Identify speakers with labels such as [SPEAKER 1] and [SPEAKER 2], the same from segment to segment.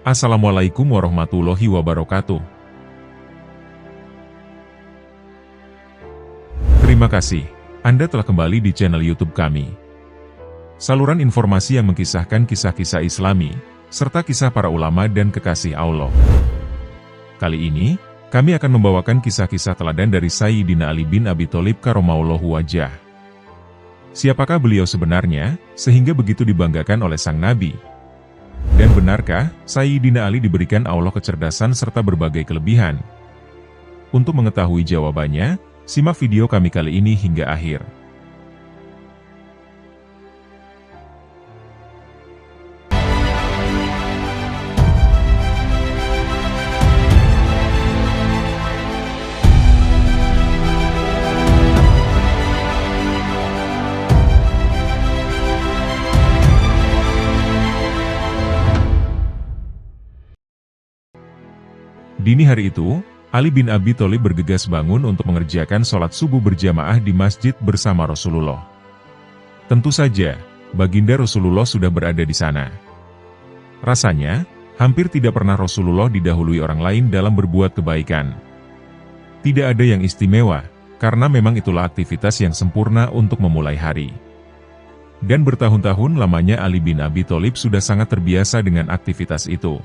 [SPEAKER 1] Assalamualaikum warahmatullahi wabarakatuh. Terima kasih, Anda telah kembali di channel YouTube kami. Saluran informasi yang mengkisahkan kisah-kisah Islami, serta kisah para ulama dan kekasih Allah. Kali ini, kami akan membawakan kisah-kisah teladan dari Sayyidina Ali bin Abi Thalib karramallahu wajhah. Siapakah beliau sebenarnya, sehingga begitu dibanggakan oleh sang Nabi? Dan benarkah, Sayyidina Ali diberikan Allah kecerdasan serta berbagai kelebihan? Untuk mengetahui jawabannya, simak video kami kali ini hingga akhir. Dini hari itu, Ali bin Abi Thalib bergegas bangun untuk mengerjakan sholat subuh berjamaah di masjid bersama Rasulullah. Tentu saja, baginda Rasulullah sudah berada di sana. Rasanya, hampir tidak pernah Rasulullah didahului orang lain dalam berbuat kebaikan. Tidak ada yang istimewa, karena memang itulah aktivitas yang sempurna untuk memulai hari. Dan bertahun-tahun lamanya Ali bin Abi Thalib sudah sangat terbiasa dengan aktivitas itu.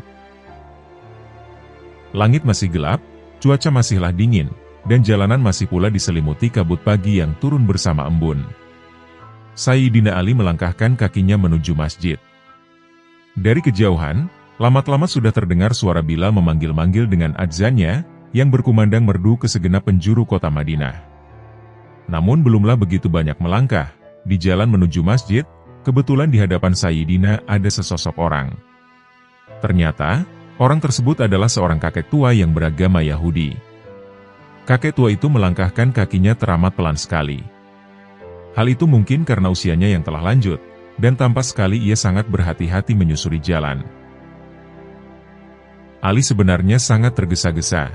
[SPEAKER 1] Langit masih gelap, cuaca masihlah dingin, dan jalanan masih pula diselimuti kabut pagi yang turun bersama embun. Sayyidina Ali melangkahkan kakinya menuju masjid. Dari kejauhan, lama-lama sudah terdengar suara Bilal memanggil-manggil dengan adzannya, yang berkumandang merdu ke segenap penjuru kota Madinah. Namun belumlah begitu banyak melangkah, di jalan menuju masjid, kebetulan di hadapan Sayyidina ada sesosok orang. Ternyata, orang tersebut adalah seorang kakek tua yang beragama Yahudi. Kakek tua itu melangkahkan kakinya teramat pelan sekali. Hal itu mungkin karena usianya yang telah lanjut, dan tampak sekali ia sangat berhati-hati menyusuri jalan. Ali sebenarnya sangat tergesa-gesa.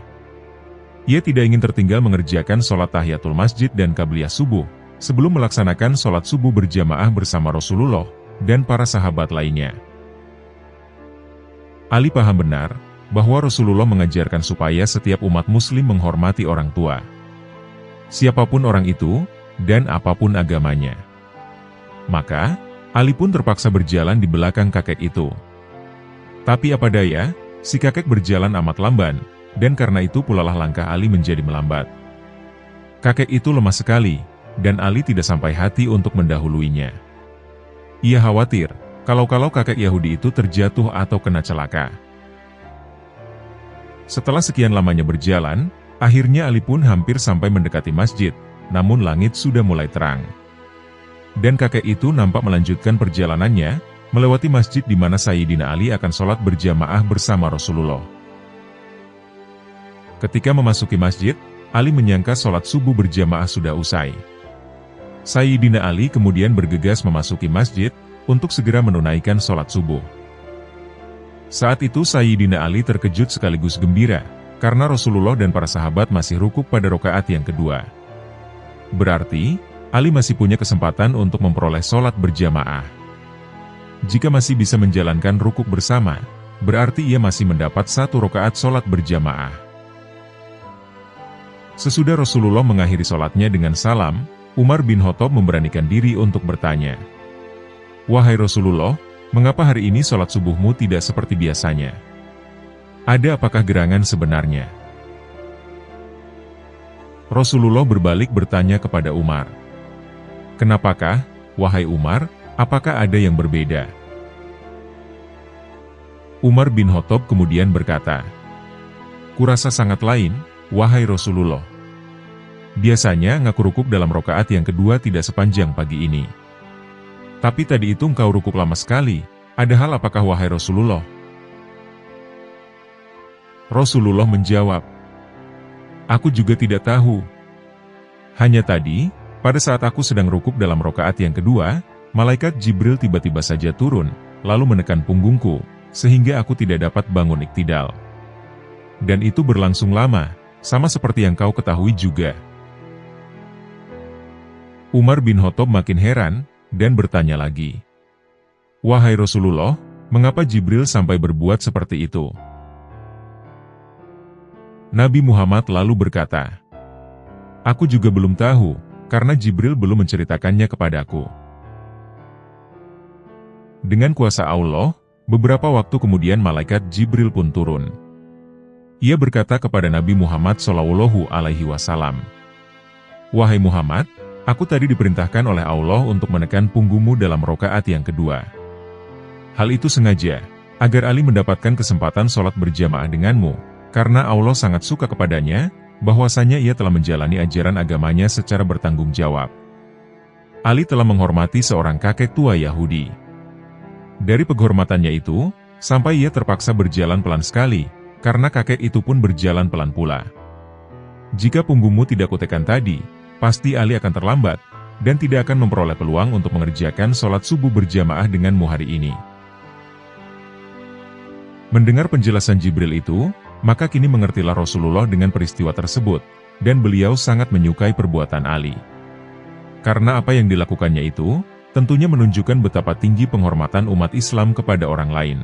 [SPEAKER 1] Ia tidak ingin tertinggal mengerjakan sholat tahiyatul masjid dan qabliyah subuh, sebelum melaksanakan sholat subuh berjamaah bersama Rasulullah, dan para sahabat lainnya. Ali paham benar, bahwa Rasulullah mengajarkan supaya setiap umat muslim menghormati orang tua. Siapapun orang itu, dan apapun agamanya. Maka, Ali pun terpaksa berjalan di belakang kakek itu. Tapi apa daya, si kakek berjalan amat lamban, dan karena itu pulalah langkah Ali menjadi melambat. Kakek itu lemah sekali, dan Ali tidak sampai hati untuk mendahuluinya. Ia khawatir, kalau kakek Yahudi itu terjatuh atau kena celaka. Setelah sekian lamanya berjalan, akhirnya Ali pun hampir sampai mendekati masjid, namun langit sudah mulai terang. Dan kakek itu nampak melanjutkan perjalanannya, melewati masjid di mana Sayyidina Ali akan sholat berjamaah bersama Rasulullah. Ketika memasuki masjid, Ali menyangka sholat subuh berjamaah sudah usai. Sayyidina Ali kemudian bergegas memasuki masjid, untuk segera menunaikan sholat subuh. Saat itu Sayyidina Ali terkejut sekaligus gembira, karena Rasulullah dan para sahabat masih rukuk pada rakaat yang kedua. Berarti, Ali masih punya kesempatan untuk memperoleh sholat berjamaah. Jika masih bisa menjalankan rukuk bersama, berarti ia masih mendapat satu rakaat sholat berjamaah. Sesudah Rasulullah mengakhiri sholatnya dengan salam, Umar bin Khattab memberanikan diri untuk bertanya, "Wahai Rasulullah, mengapa hari ini sholat subuhmu tidak seperti biasanya? Ada apakah gerangan sebenarnya?" Rasulullah berbalik bertanya kepada Umar, "Kenapakah, wahai Umar, apakah ada yang berbeda?" Umar bin Khattab kemudian berkata, "Kurasa sangat lain, wahai Rasulullah. Biasanya ngaku rukuk dalam rakaat yang kedua tidak sepanjang pagi ini. Tapi tadi itu engkau rukuk lama sekali, ada hal apakah wahai Rasulullah?" Rasulullah menjawab, "Aku juga tidak tahu. Hanya tadi, pada saat aku sedang rukuk dalam rakaat yang kedua, malaikat Jibril tiba-tiba saja turun, lalu menekan punggungku, sehingga aku tidak dapat bangun iktidal. Dan itu berlangsung lama, sama seperti yang kau ketahui juga." Umar bin Khattab makin heran, dan bertanya lagi, "Wahai Rasulullah, Mengapa Jibril sampai berbuat seperti itu? Nabi Muhammad lalu berkata, "Aku juga belum tahu, karena Jibril belum menceritakannya kepadaku." Dengan kuasa Allah, beberapa waktu kemudian malaikat Jibril pun turun. Ia berkata kepada Nabi Muhammad SAW, "Wahai Muhammad, aku tadi diperintahkan oleh Allah untuk menekan punggungmu dalam rakaat yang kedua. Hal itu sengaja, agar Ali mendapatkan kesempatan sholat berjamaah denganmu, karena Allah sangat suka kepadanya, bahwasanya ia telah menjalani ajaran agamanya secara bertanggung jawab. Ali telah menghormati seorang kakek tua Yahudi. Dari penghormatannya itu, sampai ia terpaksa berjalan pelan sekali, karena kakek itu pun berjalan pelan pula. Jika punggungmu tidak kutekan tadi, pasti Ali akan terlambat, dan tidak akan memperoleh peluang untuk mengerjakan sholat subuh berjamaah denganmu hari ini." Mendengar penjelasan Jibril itu, maka kini mengertilah Rasulullah dengan peristiwa tersebut, dan beliau sangat menyukai perbuatan Ali. Karena apa yang dilakukannya itu, tentunya menunjukkan betapa tinggi penghormatan umat Islam kepada orang lain.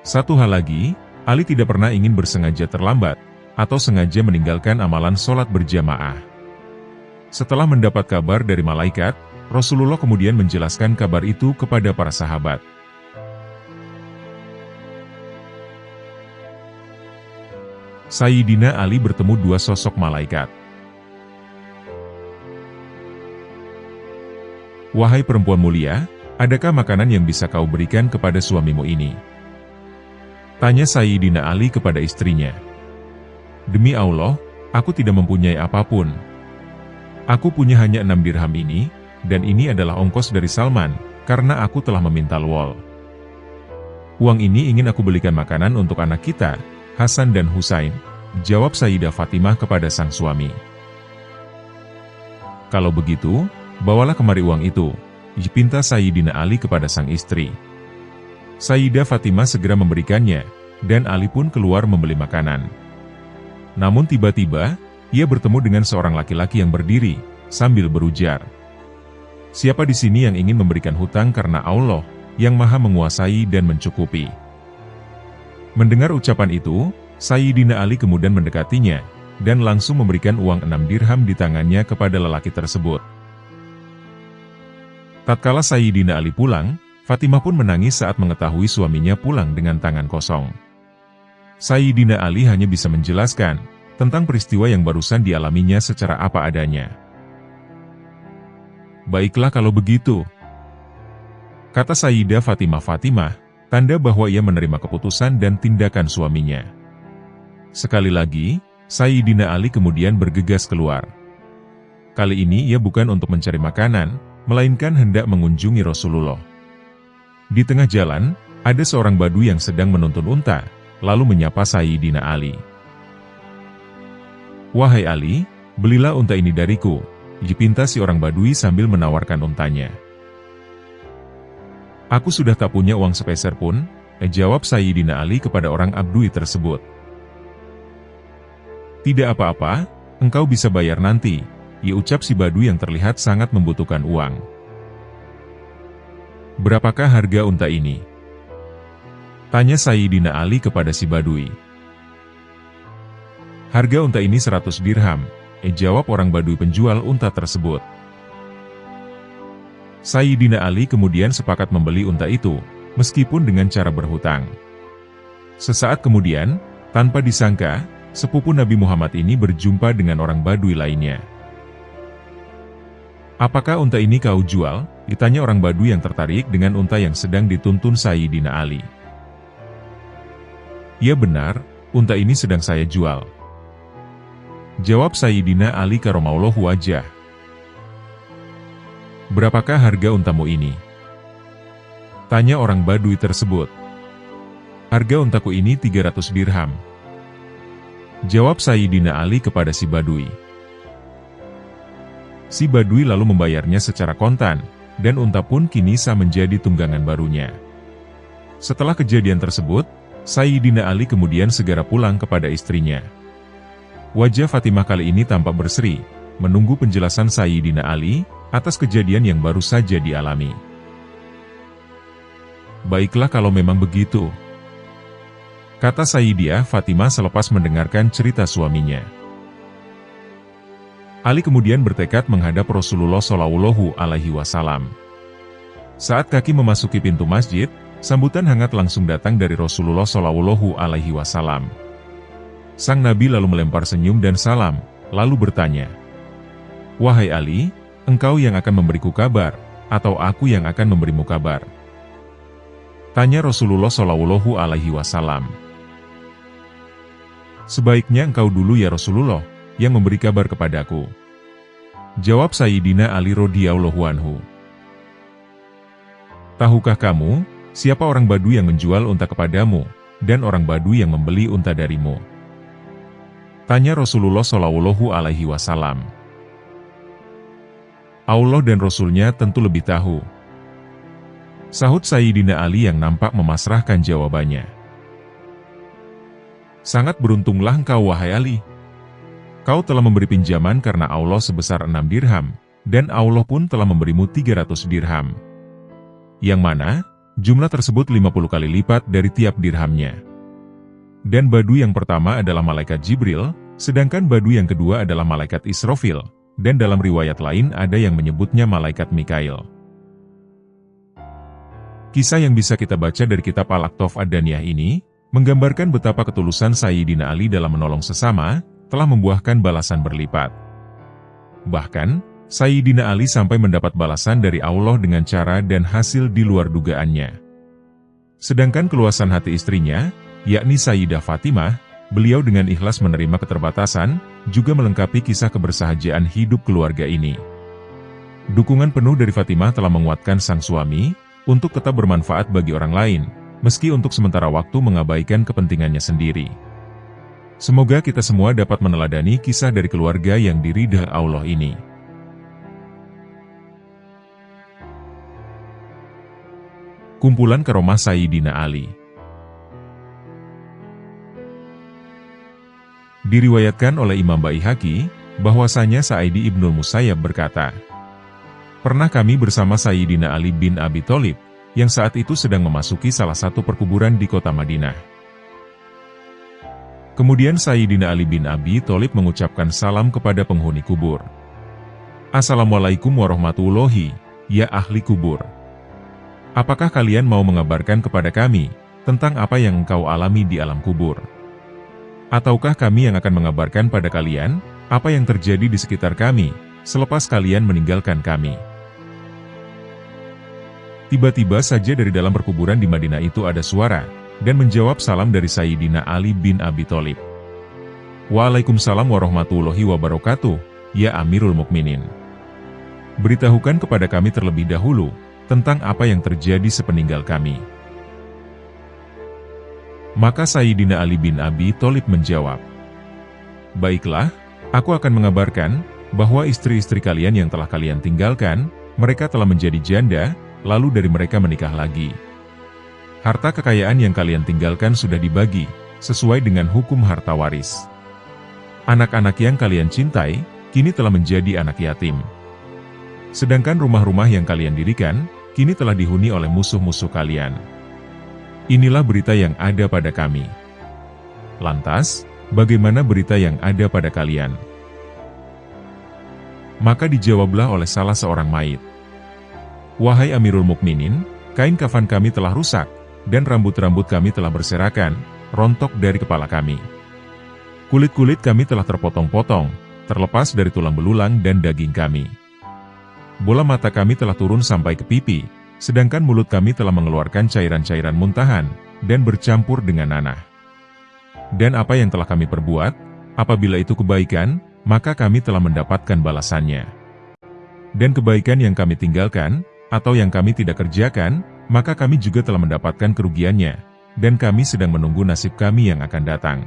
[SPEAKER 1] Satu hal lagi, Ali tidak pernah ingin bersengaja terlambat, atau sengaja meninggalkan amalan sholat berjamaah. Setelah mendapat kabar dari malaikat, Rasulullah kemudian menjelaskan kabar itu kepada para sahabat. Sayyidina Ali bertemu dua sosok malaikat. "Wahai perempuan mulia, adakah makanan yang bisa kau berikan kepada suamimu ini?" tanya Sayyidina Ali kepada istrinya. "Demi Allah, aku tidak mempunyai apapun. Aku punya hanya 6 dirham ini, dan ini adalah ongkos dari Salman, karena aku telah meminta wol. Uang ini ingin aku belikan makanan untuk anak kita, Hasan dan Husain," jawab Sayyidah Fatimah kepada sang suami. "Kalau begitu, bawalah kemari uang itu," pinta Sayyidina Ali kepada sang istri. Sayyidah Fatimah segera memberikannya, dan Ali pun keluar membeli makanan. Namun tiba-tiba, ia bertemu dengan seorang laki-laki yang berdiri, sambil berujar, "Siapa di sini yang ingin memberikan hutang karena Allah, yang maha menguasai dan mencukupi?" Mendengar ucapan itu, Sayyidina Ali kemudian mendekatinya, dan langsung memberikan uang 6 dirham di tangannya kepada lelaki tersebut. Tatkala Sayyidina Ali pulang, Fatimah pun menangis saat mengetahui suaminya pulang dengan tangan kosong. Sayyidina Ali hanya bisa menjelaskan tentang peristiwa yang barusan dialaminya secara apa adanya. "Baiklah kalau begitu," kata Sayyidah Fatimah, tanda bahwa ia menerima keputusan dan tindakan suaminya. Sekali lagi, Sayyidina Ali kemudian bergegas keluar. Kali ini ia bukan untuk mencari makanan, melainkan hendak mengunjungi Rasulullah. Di tengah jalan, ada seorang Badui yang sedang menuntun unta, lalu menyapa Sayyidina Ali. "Wahai Ali, belilah unta ini dariku," dipinta si orang Badui sambil menawarkan untanya. "Aku sudah tak punya uang sepeser pun," jawab Sayyidina Ali kepada orang Abdui tersebut. "Tidak apa-apa, engkau bisa bayar nanti," ucap si Badui yang terlihat sangat membutuhkan uang. "Berapakah harga unta ini?" tanya Sayyidina Ali kepada si Badui. "Harga unta ini 100 dirham," jawab orang Badui penjual unta tersebut. Sayyidina Ali kemudian sepakat membeli unta itu, meskipun dengan cara berhutang. Sesaat kemudian, tanpa disangka, sepupu Nabi Muhammad ini berjumpa dengan orang Badui lainnya. "Apakah unta ini kau jual?" ditanya orang Badui yang tertarik dengan unta yang sedang dituntun Sayyidina Ali. "Ya benar, unta ini sedang saya jual," jawab Sayyidina Ali karramallahu wajhah. "Berapakah harga untamu ini?" tanya orang Badui tersebut. "Harga untaku ini 300 dirham," jawab Sayyidina Ali kepada si Badui. Si Badui lalu membayarnya secara kontan, dan unta pun kini sah menjadi tunggangan barunya. Setelah kejadian tersebut, Sayyidina Ali kemudian segera pulang kepada istrinya. Wajah Fatimah kali ini tampak berseri, menunggu penjelasan Sayyidina Ali atas kejadian yang baru saja dialami. "Baiklah kalau memang begitu," kata Sayyidah Fatimah selepas mendengarkan cerita suaminya. Ali kemudian bertekad menghadap Rasulullah Shallallahu Alaihi Wasallam. Saat kaki memasuki pintu masjid, sambutan hangat langsung datang dari Rasulullah Shallallahu Alaihi Wasallam. Sang Nabi lalu melempar senyum dan salam, lalu bertanya, "Wahai Ali, engkau yang akan memberiku kabar, atau aku yang akan memberimu kabar?" Tanya Rasulullah Shallallahu Alaihi Wasallam. "Sebaiknya engkau dulu ya Rasulullah, yang memberi kabar kepadaku," jawab Sayyidina Ali radhiyallahu anhu. "Tahukah kamu, siapa orang Badui yang menjual unta kepadamu, dan orang Badui yang membeli unta darimu?" Tanya Rasulullah Shallallahu Alaihi Wasallam. "Allah dan Rasul-Nya tentu lebih tahu," sahut Sayyidina Ali yang nampak memasrahkan jawabannya. "Sangat beruntunglah engkau wahai Ali. Kau telah memberi pinjaman karena Allah sebesar 6 dirham, dan Allah pun telah memberimu 300 dirham. Yang mana, jumlah tersebut 50 kali lipat dari tiap dirhamnya. Dan Badui yang pertama adalah Malaikat Jibril, sedangkan Badui yang kedua adalah Malaikat Israfil, dan dalam riwayat lain ada yang menyebutnya Malaikat Mikail." Kisah yang bisa kita baca dari kitab Al-Aktaf Ad-Daniyah ini, menggambarkan betapa ketulusan Sayyidina Ali dalam menolong sesama, telah membuahkan balasan berlipat. Bahkan, Sayyidina Ali sampai mendapat balasan dari Allah dengan cara dan hasil di luar dugaannya. Sedangkan keluasan hati istrinya, yakni Sayyidah Fatimah, beliau dengan ikhlas menerima keterbatasan, juga melengkapi kisah kebersahajiaan hidup keluarga ini. Dukungan penuh dari Fatimah telah menguatkan sang suami, untuk tetap bermanfaat bagi orang lain, meski untuk sementara waktu mengabaikan kepentingannya sendiri. Semoga kita semua dapat meneladani kisah dari keluarga yang diridha Allah ini. Kumpulan Karomah Sayyidina Ali. Diriwayatkan oleh Imam Baihaqi, bahwasanya Sa'idi Ibnul Musayyab berkata, "Pernah kami bersama Sayyidina Ali bin Abi Thalib, yang saat itu sedang memasuki salah satu perkuburan di kota Madinah. Kemudian Sayyidina Ali bin Abi Thalib mengucapkan salam kepada penghuni kubur. 'Assalamualaikum warahmatullahi, ya ahli kubur. Apakah kalian mau mengabarkan kepada kami, tentang apa yang engkau alami di alam kubur? Ataukah kami yang akan mengabarkan pada kalian, apa yang terjadi di sekitar kami, selepas kalian meninggalkan kami?' Tiba-tiba saja dari dalam perkuburan di Madinah itu ada suara, dan menjawab salam dari Sayyidina Ali bin Abi Thalib. 'Waalaikumsalam warahmatullahi wabarakatuh, ya Amirul Mukminin. Beritahukan kepada kami terlebih dahulu, tentang apa yang terjadi sepeninggal kami.' Maka Sayyidina Ali bin Abi Thalib menjawab, 'Baiklah, aku akan mengabarkan, bahwa istri-istri kalian yang telah kalian tinggalkan, mereka telah menjadi janda, lalu dari mereka menikah lagi. Harta kekayaan yang kalian tinggalkan sudah dibagi, sesuai dengan hukum harta waris. Anak-anak yang kalian cintai, kini telah menjadi anak yatim. Sedangkan rumah-rumah yang kalian dirikan, kini telah dihuni oleh musuh-musuh kalian. Inilah berita yang ada pada kami. Lantas, bagaimana berita yang ada pada kalian?' Maka dijawablah oleh salah seorang mayit, 'Wahai Amirul Mukminin, kain kafan kami telah rusak, dan rambut-rambut kami telah berserakan, rontok dari kepala kami. Kulit-kulit kami telah terpotong-potong, terlepas dari tulang belulang dan daging kami. Bola mata kami telah turun sampai ke pipi, sedangkan mulut kami telah mengeluarkan cairan-cairan muntahan, dan bercampur dengan nanah. Dan apa yang telah kami perbuat, apabila itu kebaikan, maka kami telah mendapatkan balasannya. Dan kebaikan yang kami tinggalkan, atau yang kami tidak kerjakan, maka kami juga telah mendapatkan kerugiannya, dan kami sedang menunggu nasib kami yang akan datang.'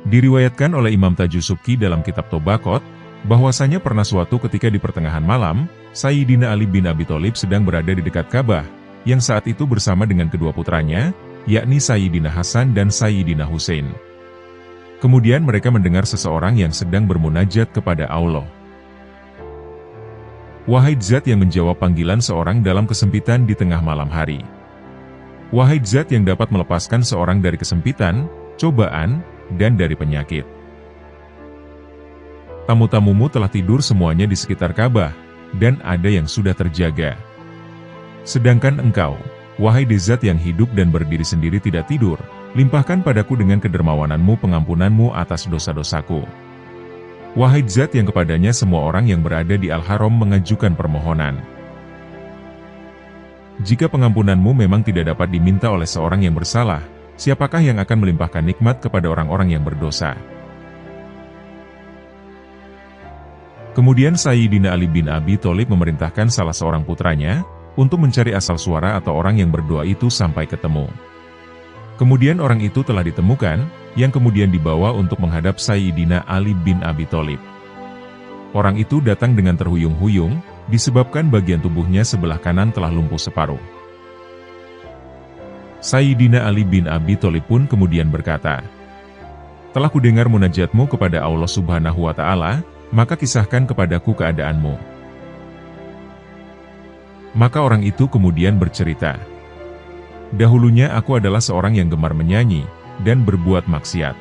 [SPEAKER 1] Diriwayatkan oleh Imam Tajusubki dalam kitab Tobaqot, bahwasanya pernah suatu ketika di pertengahan malam, Sayyidina Ali bin Abi Thalib sedang berada di dekat Ka'bah, yang saat itu bersama dengan kedua putranya, yakni Sayyidina Hasan dan Sayyidina Husain. Kemudian mereka mendengar seseorang yang sedang bermunajat kepada Allah. Wahai Zat yang menjawab panggilan seorang dalam kesempitan di tengah malam hari. Wahai Zat yang dapat melepaskan seorang dari kesempitan, cobaan, dan dari penyakit. Tamu-tamumu telah tidur semuanya di sekitar Ka'bah, dan ada yang sudah terjaga. Sedangkan engkau, wahai Zat yang hidup dan berdiri sendiri tidak tidur, limpahkan padaku dengan kedermawananmu pengampunanmu atas dosa-dosaku. Wahai Zat yang kepadanya semua orang yang berada di Al-Haram mengajukan permohonan. Jika pengampunanmu memang tidak dapat diminta oleh seorang yang bersalah, siapakah yang akan melimpahkan nikmat kepada orang-orang yang berdosa? Kemudian Sayyidina Ali bin Abi Thalib memerintahkan salah seorang putranya untuk mencari asal suara atau orang yang berdoa itu sampai ketemu. Kemudian orang itu telah ditemukan, yang kemudian dibawa untuk menghadap Sayyidina Ali bin Abi Thalib. Orang itu datang dengan terhuyung-huyung, disebabkan bagian tubuhnya sebelah kanan telah lumpuh separuh. Sayyidina Ali bin Abi Thalib pun kemudian berkata, "Telah kudengar munajatmu kepada Allah Subhanahu wa Ta'ala, maka kisahkan kepadaku keadaanmu." Maka orang itu kemudian bercerita, "Dahulunya aku adalah seorang yang gemar menyanyi, dan berbuat maksiat.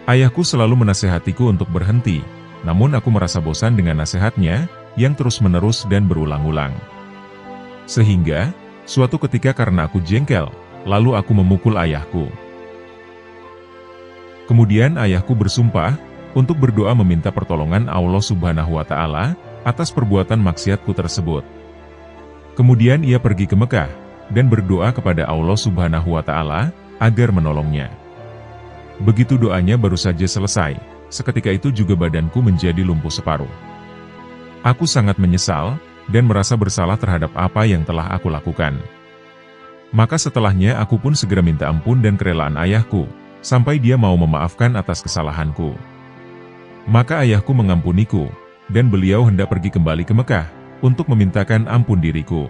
[SPEAKER 1] Ayahku selalu menasehatiku untuk berhenti, namun aku merasa bosan dengan nasihatnya, yang terus-menerus dan berulang-ulang. Sehingga, suatu ketika karena aku jengkel, lalu aku memukul ayahku. Kemudian ayahku bersumpah, untuk berdoa meminta pertolongan Allah Subhanahu wa Ta'ala atas perbuatan maksiatku tersebut. Kemudian ia pergi ke Mekah dan berdoa kepada Allah Subhanahu wa Ta'ala agar menolongnya. Begitu doanya baru saja selesai, seketika itu juga badanku menjadi lumpuh separuh. Aku sangat menyesal dan merasa bersalah terhadap apa yang telah aku lakukan. Maka setelahnya aku pun segera minta ampun dan kerelaan ayahku, sampai dia mau memaafkan atas kesalahanku. Maka ayahku mengampuniku, dan beliau hendak pergi kembali ke Mekah, untuk memintakan ampun diriku.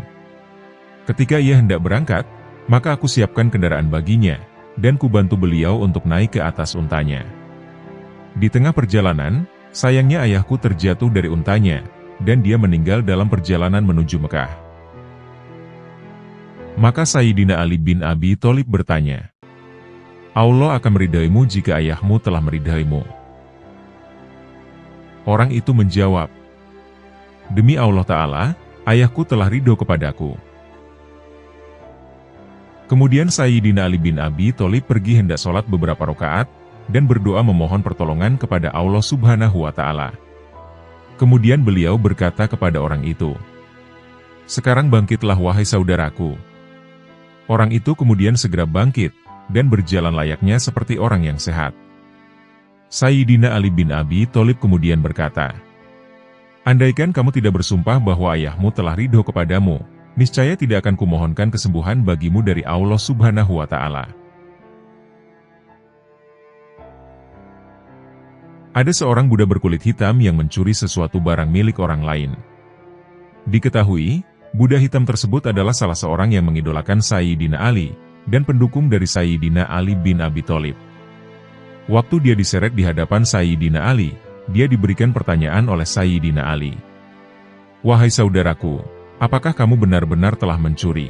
[SPEAKER 1] Ketika ia hendak berangkat, maka aku siapkan kendaraan baginya, dan kubantu beliau untuk naik ke atas untanya. Di tengah perjalanan, sayangnya ayahku terjatuh dari untanya, dan dia meninggal dalam perjalanan menuju Mekah. Maka Sayyidina Ali bin Abi Thalib bertanya, "Allah akan meridaimu jika ayahmu telah meridaimu?" Orang itu menjawab, "Demi Allah Ta'ala, ayahku telah ridho kepadaku." Kemudian Sayyidina Ali bin Abi Thalib pergi hendak sholat beberapa rakaat, dan berdoa memohon pertolongan kepada Allah Subhanahu wa Ta'ala. Kemudian beliau berkata kepada orang itu, "Sekarang bangkitlah wahai saudaraku." Orang itu kemudian segera bangkit, dan berjalan layaknya seperti orang yang sehat. Sayyidina Ali bin Abi Thalib kemudian berkata, "Andaikan kamu tidak bersumpah bahwa ayahmu telah ridho kepadamu, niscaya tidak akan kumohonkan kesembuhan bagimu dari Allah Subhanahu wa Ta'ala." Ada seorang budak berkulit hitam yang mencuri sesuatu barang milik orang lain. Diketahui, budak hitam tersebut adalah salah seorang yang mengidolakan Sayyidina Ali, dan pendukung dari Sayyidina Ali bin Abi Thalib. Waktu dia diseret di hadapan Sayyidina Ali, dia diberikan pertanyaan oleh Sayyidina Ali. "Wahai saudaraku, apakah kamu benar-benar telah mencuri?"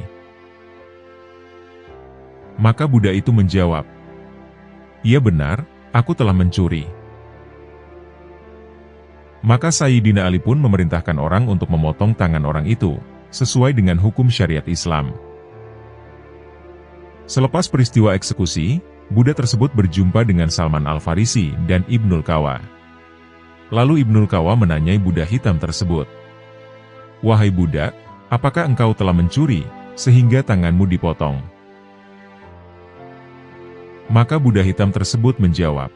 [SPEAKER 1] Maka budak itu menjawab, "Iya benar, aku telah mencuri." Maka Sayyidina Ali pun memerintahkan orang untuk memotong tangan orang itu, sesuai dengan hukum syariat Islam. Selepas peristiwa eksekusi, budak tersebut berjumpa dengan Salman Al-Farisi dan Ibnul Qawa. Lalu Ibnul Qawa menanyai budak hitam tersebut, "Wahai budak, apakah engkau telah mencuri, sehingga tanganmu dipotong?" Maka budak hitam tersebut menjawab,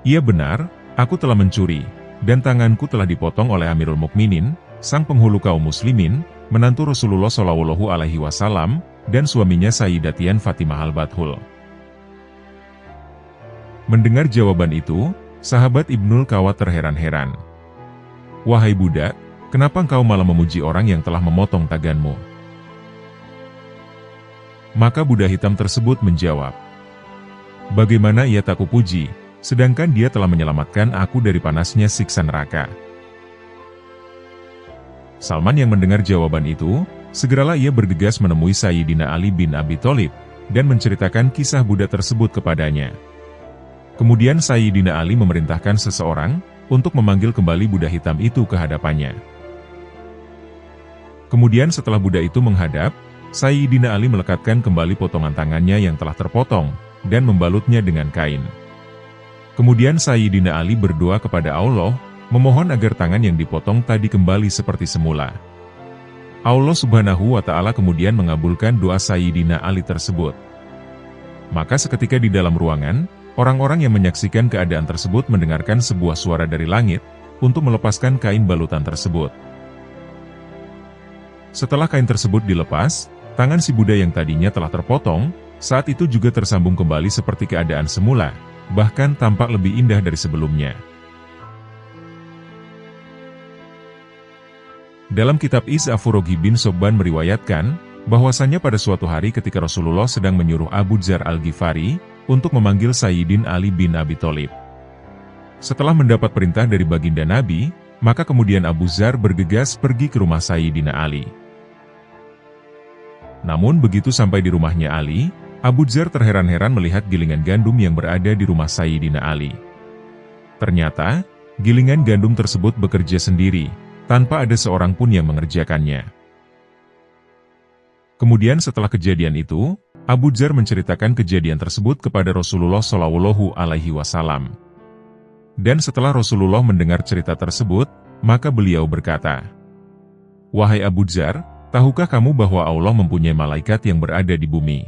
[SPEAKER 1] "Iya benar, aku telah mencuri, dan tanganku telah dipotong oleh Amirul Mukminin, sang penghulu kaum muslimin, menantu Rasulullah Shallallahu Alaihi Wasallam, dan suaminya Sayyidatian Fatimah Al-Bathul." Mendengar jawaban itu, sahabat Ibnul Qawa terheran-heran. "Wahai budak, kenapa engkau malah memuji orang yang telah memotong tanganmu?" Maka budak hitam tersebut menjawab, "Bagaimana ia tak kupuji, sedangkan dia telah menyelamatkan aku dari panasnya siksa neraka." Salman yang mendengar jawaban itu, segeralah ia bergegas menemui Sayyidina Ali bin Abi Thalib, dan menceritakan kisah budak tersebut kepadanya. Kemudian Sayyidina Ali memerintahkan seseorang, untuk memanggil kembali budak hitam itu ke hadapannya. Kemudian setelah budak itu menghadap, Sayyidina Ali melekatkan kembali potongan tangannya yang telah terpotong, dan membalutnya dengan kain. Kemudian Sayyidina Ali berdoa kepada Allah, memohon agar tangan yang dipotong tadi kembali seperti semula. Allah Subhanahu wa Ta'ala kemudian mengabulkan doa Sayyidina Ali tersebut. Maka seketika di dalam ruangan, orang-orang yang menyaksikan keadaan tersebut mendengarkan sebuah suara dari langit, untuk melepaskan kain balutan tersebut. Setelah kain tersebut dilepas, tangan si budak yang tadinya telah terpotong, saat itu juga tersambung kembali seperti keadaan semula, bahkan tampak lebih indah dari sebelumnya. Dalam kitab Is-Afuroghi bin Sobban meriwayatkan, bahwasannya pada suatu hari ketika Rasulullah sedang menyuruh Abu Dzar Al-Ghifari, untuk memanggil Sayyidina Ali bin Abi Thalib. Setelah mendapat perintah dari baginda Nabi, maka kemudian Abu Dzar bergegas pergi ke rumah Sayyidina Ali. Namun begitu sampai di rumahnya Ali, Abu Dzar terheran-heran melihat gilingan gandum yang berada di rumah Sayyidina Ali. Ternyata, gilingan gandum tersebut bekerja sendiri, tanpa ada seorang pun yang mengerjakannya. Kemudian setelah kejadian itu, Abu Dzar menceritakan kejadian tersebut kepada Rasulullah Shallallahu Alaihi Wasallam. Dan setelah Rasulullah mendengar cerita tersebut, maka beliau berkata, "Wahai Abu Dzar, tahukah kamu bahwa Allah mempunyai malaikat yang berada di bumi?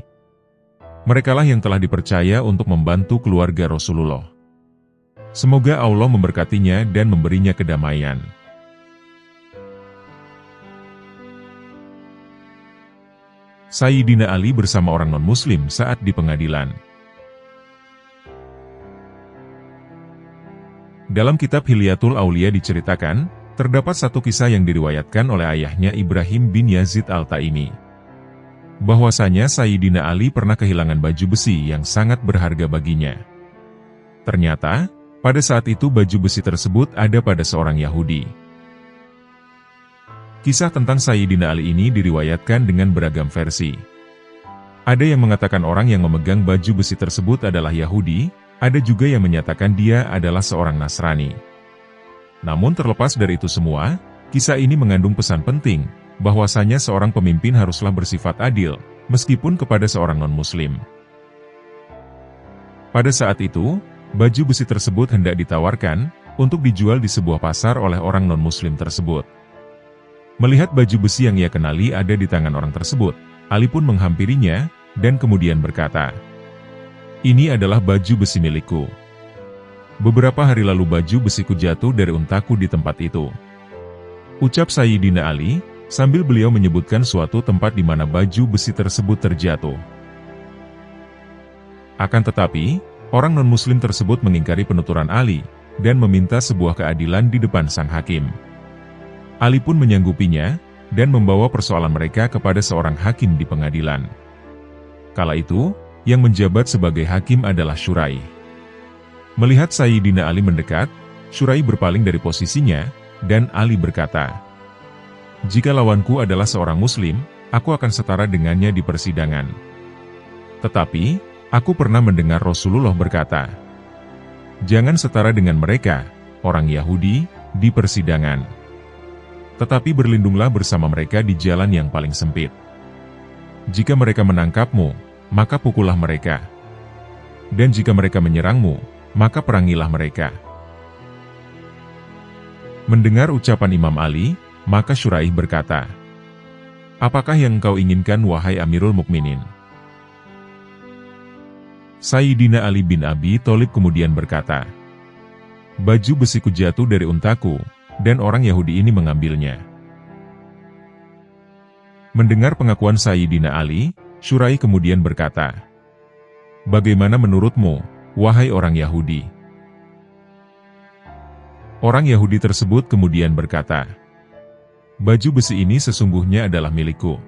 [SPEAKER 1] Merekalah yang telah dipercaya untuk membantu keluarga Rasulullah. Semoga Allah memberkatinya dan memberinya kedamaian." Sayyidina Ali bersama orang non-muslim saat di pengadilan. Dalam kitab Hilyatul Aulia diceritakan, terdapat satu kisah yang diriwayatkan oleh ayahnya Ibrahim bin Yazid Al-Taimi. Bahwasanya Sayyidina Ali pernah kehilangan baju besi yang sangat berharga baginya. Ternyata, pada saat itu baju besi tersebut ada pada seorang Yahudi. Kisah tentang Sayyidina Ali ini diriwayatkan dengan beragam versi. Ada yang mengatakan orang yang memegang baju besi tersebut adalah Yahudi, ada juga yang menyatakan dia adalah seorang Nasrani. Namun terlepas dari itu semua, kisah ini mengandung pesan penting, bahwasanya seorang pemimpin haruslah bersifat adil, meskipun kepada seorang non-muslim. Pada saat itu, baju besi tersebut hendak ditawarkan, untuk dijual di sebuah pasar oleh orang non-muslim tersebut. Melihat baju besi yang ia kenali ada di tangan orang tersebut, Ali pun menghampirinya, dan kemudian berkata, "Ini adalah baju besi milikku. Beberapa hari lalu baju besiku jatuh dari untaku di tempat itu." Ucap Sayyidina Ali, sambil beliau menyebutkan suatu tempat di mana baju besi tersebut terjatuh. Akan tetapi, orang non-muslim tersebut mengingkari penuturan Ali, dan meminta sebuah keadilan di depan sang hakim. Ali pun menyanggupinya, dan membawa persoalan mereka kepada seorang hakim di pengadilan. Kala itu, yang menjabat sebagai hakim adalah Syurai. Melihat Sayyidina Ali mendekat, Syurai berpaling dari posisinya, dan Ali berkata, "Jika lawanku adalah seorang muslim, aku akan setara dengannya di persidangan. Tetapi, aku pernah mendengar Rasulullah berkata, jangan setara dengan mereka, orang Yahudi, di persidangan. Tetapi berlindunglah bersama mereka di jalan yang paling sempit. Jika mereka menangkapmu, maka pukullah mereka. Dan jika mereka menyerangmu, maka perangilah mereka." Mendengar ucapan Imam Ali, maka Syurai berkata, "Apakah yang engkau inginkan wahai Amirul Mukminin?" Sayyidina Ali bin Abi Thalib kemudian berkata, "Baju besiku jatuh dari untaku, dan orang Yahudi ini mengambilnya." Mendengar pengakuan Sayyidina Ali, Syurai kemudian berkata, "Bagaimana menurutmu, wahai orang Yahudi?" Orang Yahudi tersebut kemudian berkata, "Baju besi ini sesungguhnya adalah milikku."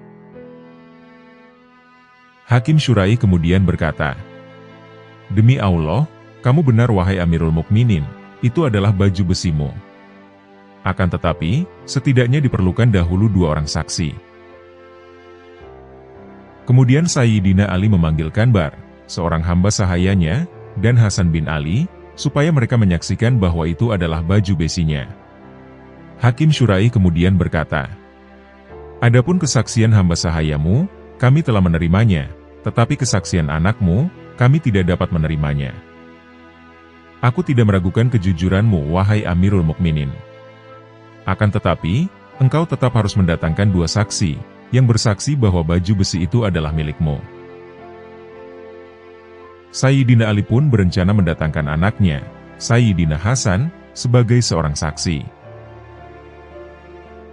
[SPEAKER 1] Hakim Syurai kemudian berkata, "Demi Allah, kamu benar wahai Amirul Mukminin, itu adalah baju besimu." Akan tetapi, setidaknya diperlukan dahulu 2 orang saksi. Kemudian Sayyidina Ali memanggil Kanbar, seorang hamba sahayanya, dan Hasan bin Ali, supaya mereka menyaksikan bahwa itu adalah baju besinya. Hakim Syurai kemudian berkata, "Adapun kesaksian hamba sahayamu, kami telah menerimanya, tetapi kesaksian anakmu, kami tidak dapat menerimanya. Aku tidak meragukan kejujuranmu, wahai Amirul Mukminin. Akan tetapi, engkau tetap harus mendatangkan 2 saksi, yang bersaksi bahwa baju besi itu adalah milikmu." Sayyidina Ali pun berencana mendatangkan anaknya, Sayyidina Hasan, sebagai seorang saksi.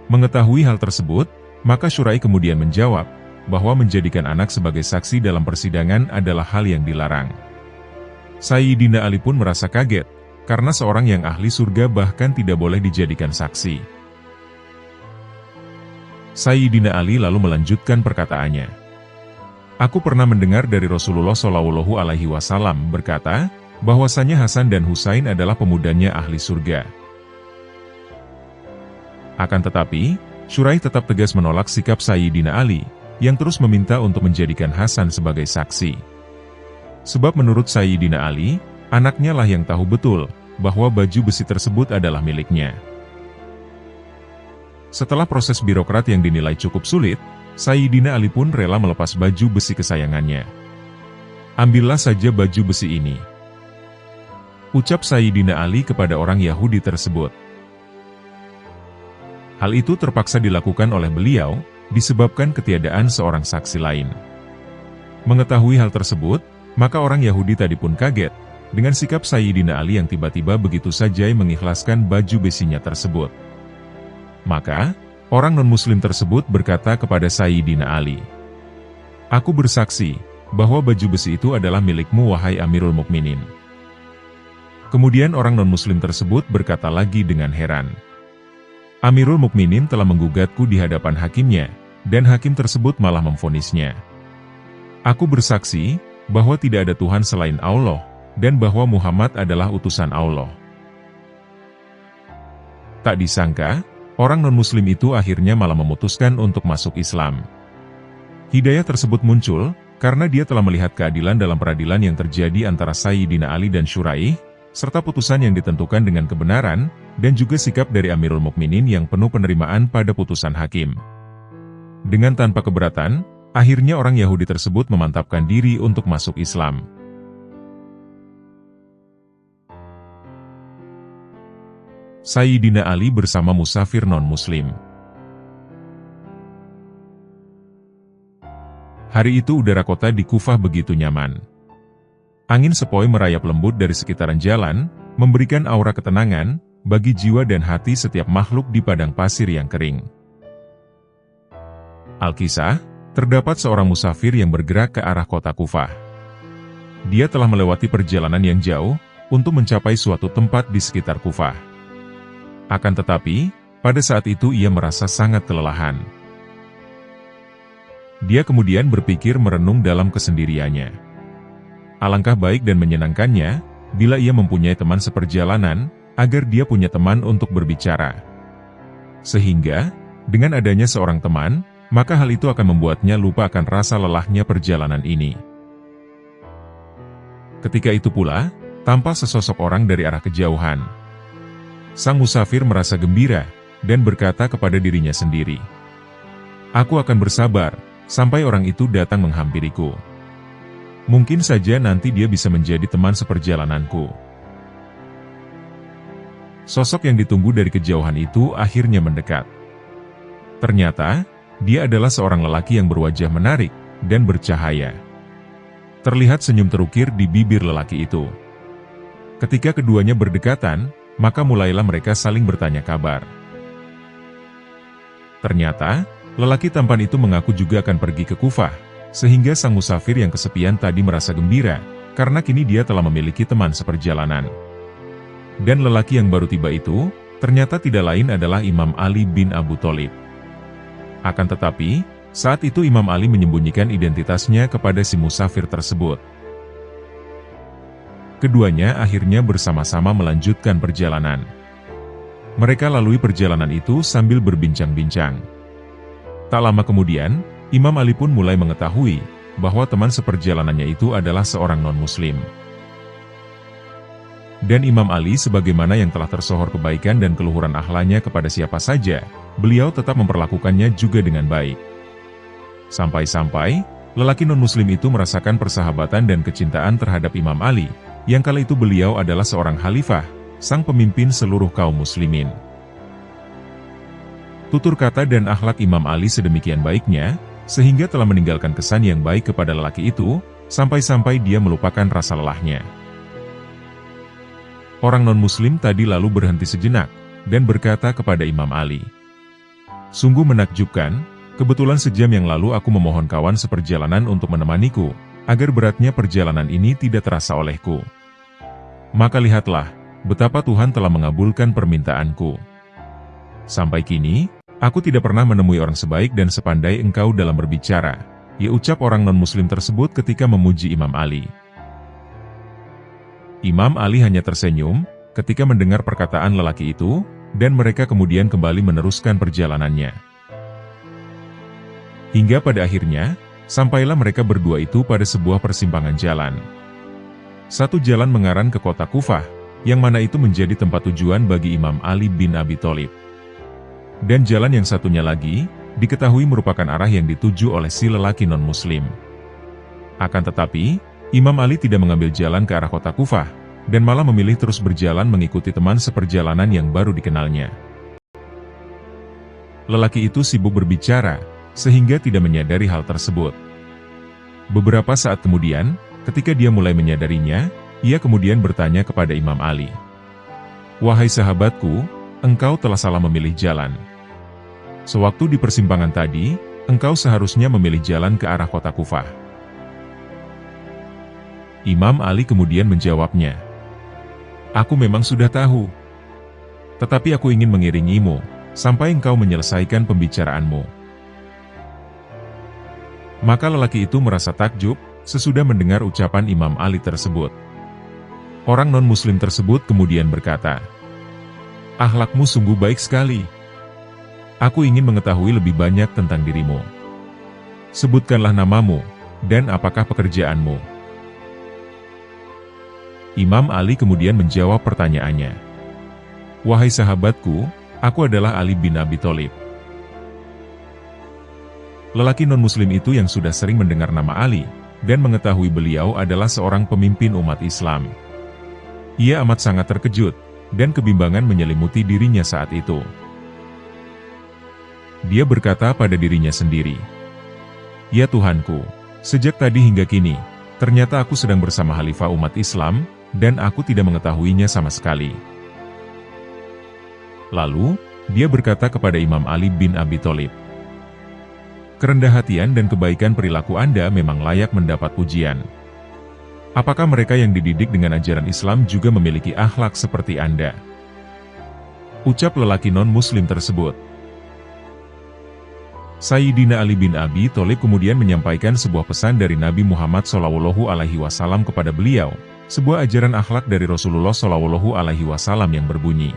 [SPEAKER 1] Mengetahui hal tersebut, maka Syurai kemudian menjawab, bahwa menjadikan anak sebagai saksi dalam persidangan adalah hal yang dilarang. Sayyidina Ali pun merasa kaget, karena seorang yang ahli surga bahkan tidak boleh dijadikan saksi. Sayyidina Ali lalu melanjutkan perkataannya. "Aku pernah mendengar dari Rasulullah Shallallahu Alaihi Wasallam berkata, bahwasanya Hasan dan Husain adalah pemudanya ahli surga." Akan tetapi, Syurai tetap tegas menolak sikap Sayyidina Ali, yang terus meminta untuk menjadikan Hasan sebagai saksi. Sebab menurut Sayyidina Ali, anaknya lah yang tahu betul, bahwa baju besi tersebut adalah miliknya. Setelah proses birokrat yang dinilai cukup sulit, Sayyidina Ali pun rela melepas baju besi kesayangannya. "Ambillah saja baju besi ini," ucap Sayyidina Ali kepada orang Yahudi tersebut. Hal itu terpaksa dilakukan oleh beliau, disebabkan ketiadaan seorang saksi lain. Mengetahui hal tersebut, maka orang Yahudi tadi pun kaget, dengan sikap Sayyidina Ali yang tiba-tiba begitu saja mengikhlaskan baju besinya tersebut. Maka, orang non-muslim tersebut berkata kepada Sayyidina Ali, "Aku bersaksi, bahwa baju besi itu adalah milikmu wahai Amirul Mukminin." Kemudian orang non-muslim tersebut berkata lagi dengan heran, "Amirul Mukminin telah menggugatku di hadapan hakimnya, dan hakim tersebut malah memvonisnya. Aku bersaksi, bahwa tidak ada Tuhan selain Allah, dan bahwa Muhammad adalah utusan Allah." Tak disangka, orang non-muslim itu akhirnya malah memutuskan untuk masuk Islam. Hidayah tersebut muncul, karena dia telah melihat keadilan dalam peradilan yang terjadi antara Sayyidina Ali dan Syurai, serta putusan yang ditentukan dengan kebenaran, dan juga sikap dari Amirul Mukminin yang penuh penerimaan pada putusan hakim. Dengan tanpa keberatan, akhirnya orang Yahudi tersebut memantapkan diri untuk masuk Islam. Sayyidina Ali bersama musafir non-muslim. Hari itu udara kota di Kufah begitu nyaman. Angin sepoi merayap lembut dari sekitaran jalan, memberikan aura ketenangan bagi jiwa dan hati setiap makhluk di padang pasir yang kering. Alkisah, terdapat seorang musafir yang bergerak ke arah kota Kufah. Dia telah melewati perjalanan yang jauh untuk mencapai suatu tempat di sekitar Kufah. Akan tetapi, pada saat itu ia merasa sangat kelelahan. Dia kemudian berpikir merenung dalam kesendiriannya. Alangkah baik dan menyenangkannya, bila ia mempunyai teman seperjalanan, agar dia punya teman untuk berbicara. Sehingga, dengan adanya seorang teman, maka hal itu akan membuatnya lupa akan rasa lelahnya perjalanan ini. Ketika itu pula, tampak sesosok orang dari arah kejauhan. Sang musafir merasa gembira, dan berkata kepada dirinya sendiri, "Aku akan bersabar, sampai orang itu datang menghampiriku. Mungkin saja nanti dia bisa menjadi teman seperjalananku." Sosok yang ditunggu dari kejauhan itu akhirnya mendekat. Ternyata, dia adalah seorang lelaki yang berwajah menarik, dan bercahaya. Terlihat senyum terukir di bibir lelaki itu. Ketika keduanya berdekatan, maka mulailah mereka saling bertanya kabar. Ternyata, lelaki tampan itu mengaku juga akan pergi ke Kufah, sehingga sang musafir yang kesepian tadi merasa gembira, karena kini dia telah memiliki teman seperjalanan. Dan lelaki yang baru tiba itu, ternyata tidak lain adalah Imam Ali bin Abu Thalib. Akan tetapi, saat itu Imam Ali menyembunyikan identitasnya kepada si musafir tersebut. Keduanya akhirnya bersama-sama melanjutkan perjalanan. Mereka lalui perjalanan itu sambil berbincang-bincang. Tak lama kemudian, Imam Ali pun mulai mengetahui bahwa teman seperjalanannya itu adalah seorang non-muslim. Dan Imam Ali sebagaimana yang telah tersohor kebaikan dan keluhuran akhlaknya kepada siapa saja, beliau tetap memperlakukannya juga dengan baik. Sampai-sampai, lelaki non-muslim itu merasakan persahabatan dan kecintaan terhadap Imam Ali, yang kala itu beliau adalah seorang khalifah, sang pemimpin seluruh kaum muslimin. Tutur kata dan akhlak Imam Ali sedemikian baiknya, sehingga telah meninggalkan kesan yang baik kepada lelaki itu, sampai-sampai dia melupakan rasa lelahnya. Orang non-muslim tadi lalu berhenti sejenak, dan berkata kepada Imam Ali, "Sungguh menakjubkan, kebetulan sejam yang lalu aku memohon kawan seperjalanan untuk menemaniku, agar beratnya perjalanan ini tidak terasa olehku. Maka lihatlah, betapa Tuhan telah mengabulkan permintaanku. Sampai kini, aku tidak pernah menemui orang sebaik dan sepandai engkau dalam berbicara," ia ucap orang non-muslim tersebut ketika memuji Imam Ali. Imam Ali hanya tersenyum ketika mendengar perkataan lelaki itu, dan mereka kemudian kembali meneruskan perjalanannya. Hingga pada akhirnya, sampailah mereka berdua itu pada sebuah persimpangan jalan. Satu jalan mengarah ke kota Kufah, yang mana itu menjadi tempat tujuan bagi Imam Ali bin Abi Thalib. Dan jalan yang satunya lagi, diketahui merupakan arah yang dituju oleh si lelaki non-muslim. Akan tetapi, Imam Ali tidak mengambil jalan ke arah kota Kufah, dan malah memilih terus berjalan mengikuti teman seperjalanan yang baru dikenalnya. Lelaki itu sibuk berbicara, sehingga tidak menyadari hal tersebut. Beberapa saat kemudian, ketika dia mulai menyadarinya, ia kemudian bertanya kepada Imam Ali, "Wahai sahabatku, engkau telah salah memilih jalan. Sewaktu di persimpangan tadi, engkau seharusnya memilih jalan ke arah kota Kufah." Imam Ali kemudian menjawabnya, "Aku memang sudah tahu. Tetapi aku ingin mengiringimu, sampai engkau menyelesaikan pembicaraanmu." Maka lelaki itu merasa takjub, sesudah mendengar ucapan Imam Ali tersebut. Orang non-muslim tersebut kemudian berkata, "Akhlakmu sungguh baik sekali. Aku ingin mengetahui lebih banyak tentang dirimu. Sebutkanlah namamu, dan apakah pekerjaanmu?" Imam Ali kemudian menjawab pertanyaannya, "Wahai sahabatku, aku adalah Ali bin Abi Thalib." Lelaki non-muslim itu yang sudah sering mendengar nama Ali, dan mengetahui beliau adalah seorang pemimpin umat Islam. Ia amat sangat terkejut, dan kebimbangan menyelimuti dirinya saat itu. Dia berkata pada dirinya sendiri, "Ya Tuhanku, sejak tadi hingga kini, ternyata aku sedang bersama Khalifah umat Islam, dan aku tidak mengetahuinya sama sekali." Lalu, dia berkata kepada Imam Ali bin Abi Thalib, "Kerendah hatian dan kebaikan perilaku Anda memang layak mendapat pujian. Apakah mereka yang dididik dengan ajaran Islam juga memiliki akhlak seperti Anda?" Ucap lelaki non-muslim tersebut. Sayyidina Ali bin Abi Thalib kemudian menyampaikan sebuah pesan dari Nabi Muhammad SAW kepada beliau, sebuah ajaran akhlak dari Rasulullah SAW yang berbunyi,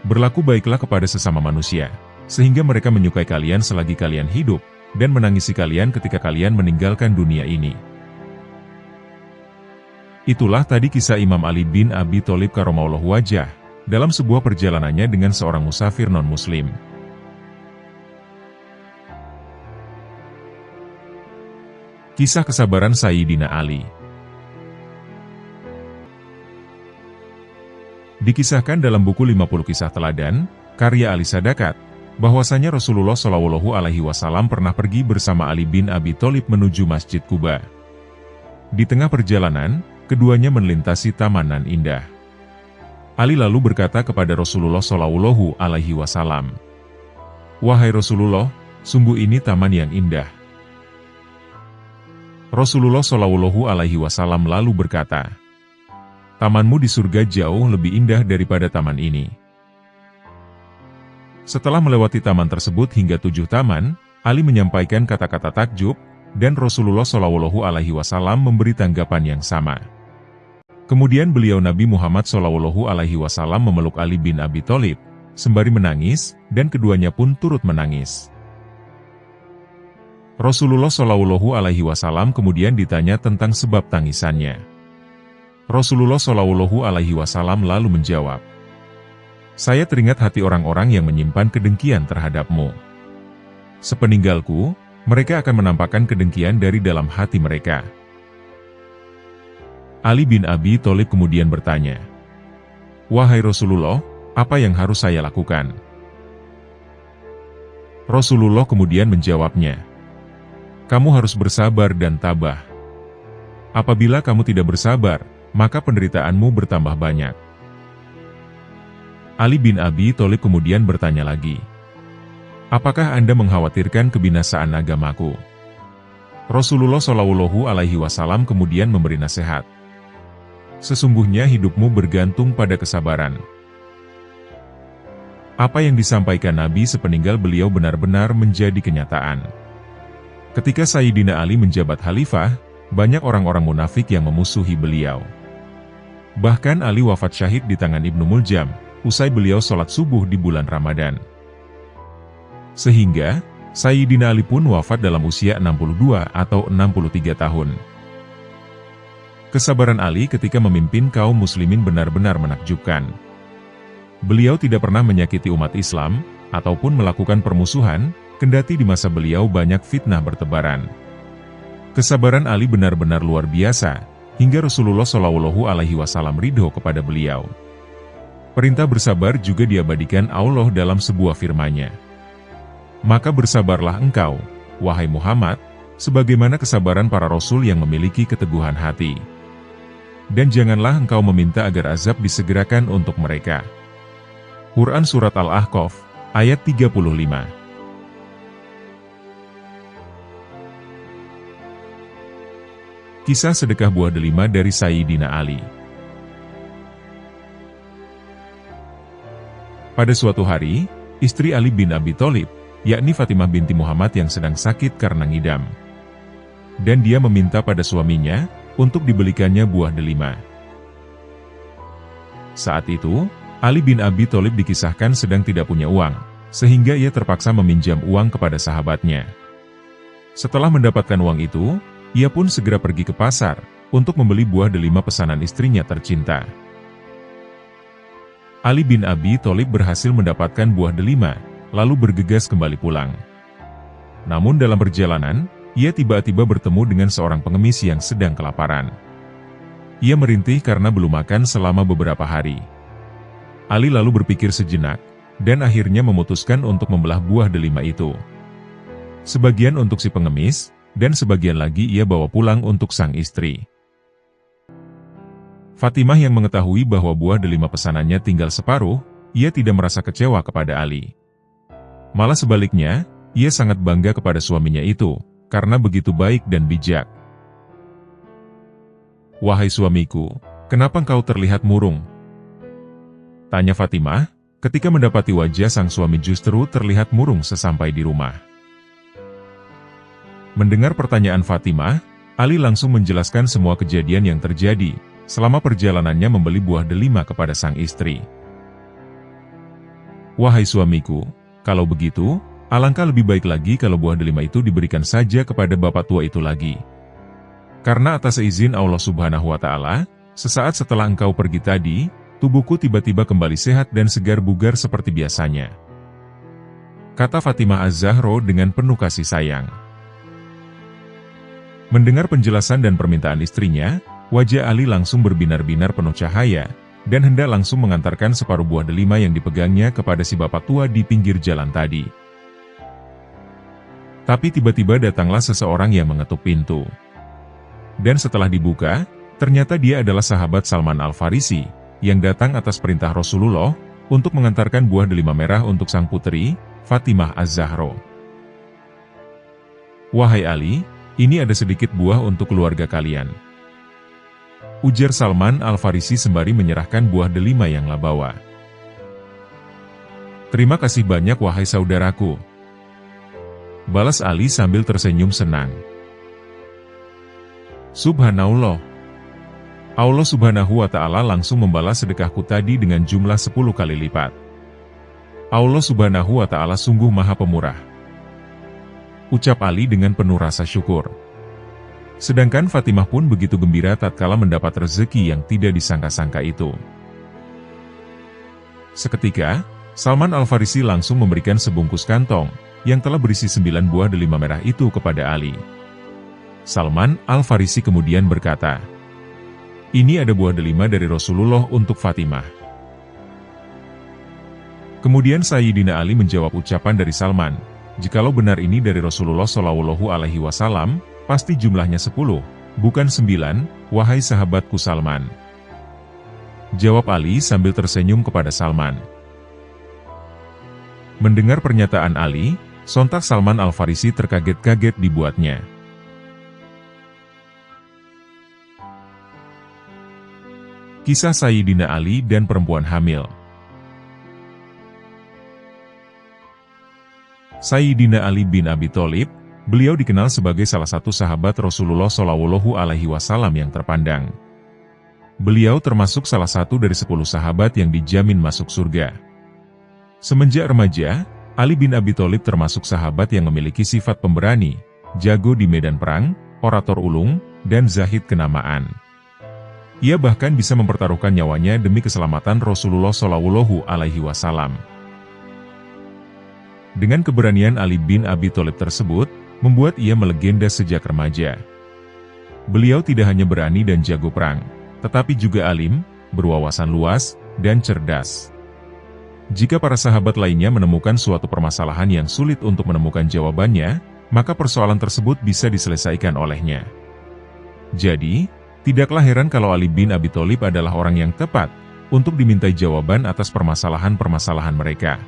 [SPEAKER 1] "Berlaku baiklah kepada sesama manusia, sehingga mereka menyukai kalian selagi kalian hidup, dan menangisi kalian ketika kalian meninggalkan dunia ini." Itulah tadi kisah Imam Ali bin Abi Thalib karramallahu wajhah, dalam sebuah perjalanannya dengan seorang musafir non-muslim. Kisah kesabaran Sayyidina Ali. Dikisahkan dalam buku 50 Kisah Teladan, karya Ali Sadakat, bahwasanya Rasulullah SAW pernah pergi bersama Ali bin Abi Thalib menuju Masjid Quba. Di tengah perjalanan, keduanya melintasi taman nan indah. Ali lalu berkata kepada Rasulullah SAW, "Wahai Rasulullah, sungguh ini taman yang indah." Rasulullah SAW lalu berkata, "Tamanmu di surga jauh lebih indah daripada taman ini." Setelah melewati taman tersebut hingga 7 taman, Ali menyampaikan kata-kata takjub, dan Rasulullah SAW memberi tanggapan yang sama. Kemudian beliau Nabi Muhammad SAW memeluk Ali bin Abi Thalib, sembari menangis, dan keduanya pun turut menangis. Rasulullah SAW kemudian ditanya tentang sebab tangisannya. Rasulullah SAW lalu menjawab, "Saya teringat hati orang-orang yang menyimpan kedengkian terhadapmu. Sepeninggalku, mereka akan menampakkan kedengkian dari dalam hati mereka." Ali bin Abi Thalib kemudian bertanya, "Wahai Rasulullah, apa yang harus saya lakukan?" Rasulullah kemudian menjawabnya, "Kamu harus bersabar dan tabah. Apabila kamu tidak bersabar, maka penderitaanmu bertambah banyak." Ali bin Abi Thalib kemudian bertanya lagi, "Apakah Anda mengkhawatirkan kebinasaan agamaku?" Rasulullah SAW kemudian memberi nasihat, "Sesungguhnya hidupmu bergantung pada kesabaran." Apa yang disampaikan Nabi sepeninggal beliau benar-benar menjadi kenyataan. Ketika Sayyidina Ali menjabat khalifah, banyak orang-orang munafik yang memusuhi beliau. Bahkan Ali wafat syahid di tangan Ibnu Muljam, usai beliau sholat subuh di bulan Ramadan. Sehingga, Sayyidina Ali pun wafat dalam usia 62 atau 63 tahun. Kesabaran Ali ketika memimpin kaum muslimin benar-benar menakjubkan. Beliau tidak pernah menyakiti umat Islam, ataupun melakukan permusuhan, kendati di masa beliau banyak fitnah bertebaran. Kesabaran Ali benar-benar luar biasa, hingga Rasulullah SAW ridho kepada beliau. Perintah bersabar juga diabadikan Allah dalam sebuah firman-Nya. "Maka bersabarlah engkau, wahai Muhammad, sebagaimana kesabaran para Rasul yang memiliki keteguhan hati. Dan janganlah engkau meminta agar azab disegerakan untuk mereka." Quran Surat Al-Ahqaf, ayat 35. Kisah sedekah buah delima dari Sayyidina Ali. Pada suatu hari, istri Ali bin Abi Thalib, yakni Fatimah binti Muhammad yang sedang sakit karena ngidam. Dan dia meminta pada suaminya, untuk dibelikannya buah delima. Saat itu, Ali bin Abi Thalib dikisahkan sedang tidak punya uang, sehingga ia terpaksa meminjam uang kepada sahabatnya. Setelah mendapatkan uang itu, ia pun segera pergi ke pasar, untuk membeli buah delima pesanan istrinya tercinta. Ali bin Abi Thalib berhasil mendapatkan buah delima, lalu bergegas kembali pulang. Namun dalam perjalanan, ia tiba-tiba bertemu dengan seorang pengemis yang sedang kelaparan. Ia merintih karena belum makan selama beberapa hari. Ali lalu berpikir sejenak, dan akhirnya memutuskan untuk membelah buah delima itu. Sebagian untuk si pengemis, dan sebagian lagi ia bawa pulang untuk sang istri. Fatimah yang mengetahui bahwa buah delima pesanannya tinggal separuh, ia tidak merasa kecewa kepada Ali. Malah sebaliknya, ia sangat bangga kepada suaminya itu, karena begitu baik dan bijak. "Wahai suamiku, kenapa engkau terlihat murung?" tanya Fatimah, ketika mendapati wajah sang suami justru terlihat murung sesampai di rumah. Mendengar pertanyaan Fatimah, Ali langsung menjelaskan semua kejadian yang terjadi, selama perjalanannya membeli buah delima kepada sang istri. "Wahai suamiku, kalau begitu, alangkah lebih baik lagi kalau buah delima itu diberikan saja kepada bapak tua itu lagi. Karena atas izin Allah Subhanahu wa Ta'ala, sesaat setelah engkau pergi tadi, tubuhku tiba-tiba kembali sehat dan segar bugar seperti biasanya," kata Fatimah Az-Zahra dengan penuh kasih sayang. Mendengar penjelasan dan permintaan istrinya, wajah Ali langsung berbinar-binar penuh cahaya, dan hendak langsung mengantarkan separuh buah delima yang dipegangnya kepada si bapak tua di pinggir jalan tadi. Tapi tiba-tiba datanglah seseorang yang mengetuk pintu. Dan setelah dibuka, ternyata dia adalah sahabat Salman Al-Farisi, yang datang atas perintah Rasulullah, untuk mengantarkan buah delima merah untuk sang putri, Fatimah Az-Zahra. "Wahai Ali, ini ada sedikit buah untuk keluarga kalian," ujar Salman Al-Farisi sembari menyerahkan buah delima yang ia bawa. "Terima kasih banyak wahai saudaraku," balas Ali sambil tersenyum senang. Subhanallah. Allah Subhanahu wa Ta'ala langsung membalas sedekahku tadi dengan jumlah 10 kali lipat. Allah Subhanahu wa Ta'ala sungguh Maha Pemurah. Ucap Ali dengan penuh rasa syukur. Sedangkan Fatimah pun begitu gembira tatkala mendapat rezeki yang tidak disangka-sangka itu. Seketika, Salman Al-Farisi langsung memberikan sebungkus kantong yang telah berisi 9 buah delima merah itu kepada Ali. Salman Al-Farisi kemudian berkata, "Ini ada buah delima dari Rasulullah untuk Fatimah." Kemudian Sayyidina Ali menjawab ucapan dari Salman, "Jikalau benar ini dari Rasulullah Shallallahu Alaihi Wasallam, pasti jumlahnya 10, bukan 9, wahai sahabatku Salman." Jawab Ali sambil tersenyum kepada Salman. Mendengar pernyataan Ali, sontak Salman Al-Farisi terkaget-kaget dibuatnya. Kisah Sayyidina Ali dan perempuan hamil. Sayyidina Ali bin Abi Thalib, beliau dikenal sebagai salah satu sahabat Rasulullah Shallallahu Alaihi Wasallam yang terpandang. Beliau termasuk salah satu dari 10 sahabat yang dijamin masuk surga. Semenjak remaja, Ali bin Abi Thalib termasuk sahabat yang memiliki sifat pemberani, jago di medan perang, orator ulung, dan zahid kenamaan. Ia bahkan bisa mempertaruhkan nyawanya demi keselamatan Rasulullah Shallallahu Alaihi Wasallam. Dengan keberanian Ali bin Abi Thalib tersebut, membuat ia melegenda sejak remaja. Beliau tidak hanya berani dan jago perang, tetapi juga alim, berwawasan luas, dan cerdas. Jika para sahabat lainnya menemukan suatu permasalahan yang sulit untuk menemukan jawabannya, maka persoalan tersebut bisa diselesaikan olehnya. Jadi, tidaklah heran kalau Ali bin Abi Thalib adalah orang yang tepat untuk dimintai jawaban atas permasalahan-permasalahan mereka.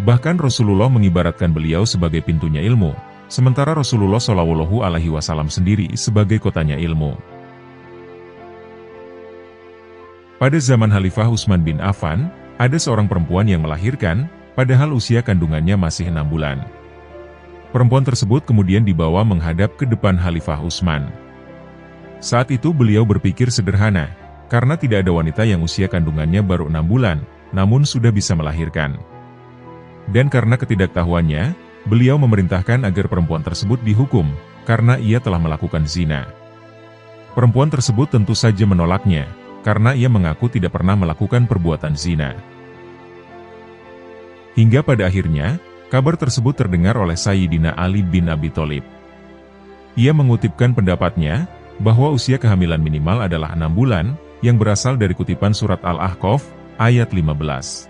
[SPEAKER 1] Bahkan Rasulullah mengibaratkan beliau sebagai pintunya ilmu, sementara Rasulullah Shallallahu Alaihi Wasallam sendiri sebagai kotanya ilmu. Pada zaman Khalifah Utsman bin Affan, ada seorang perempuan yang melahirkan, padahal usia kandungannya masih 6 bulan. Perempuan tersebut kemudian dibawa menghadap ke depan Khalifah Utsman. Saat itu beliau berpikir sederhana, karena tidak ada wanita yang usia kandungannya baru 6 bulan, namun sudah bisa melahirkan. Dan karena ketidaktahuannya, beliau memerintahkan agar perempuan tersebut dihukum, karena ia telah melakukan zina. Perempuan tersebut tentu saja menolaknya, karena ia mengaku tidak pernah melakukan perbuatan zina. Hingga pada akhirnya, kabar tersebut terdengar oleh Sayyidina Ali bin Abi Thalib. Ia mengutipkan pendapatnya, bahwa usia kehamilan minimal adalah 6 bulan, yang berasal dari kutipan surat Al-Ahqaf, ayat 15.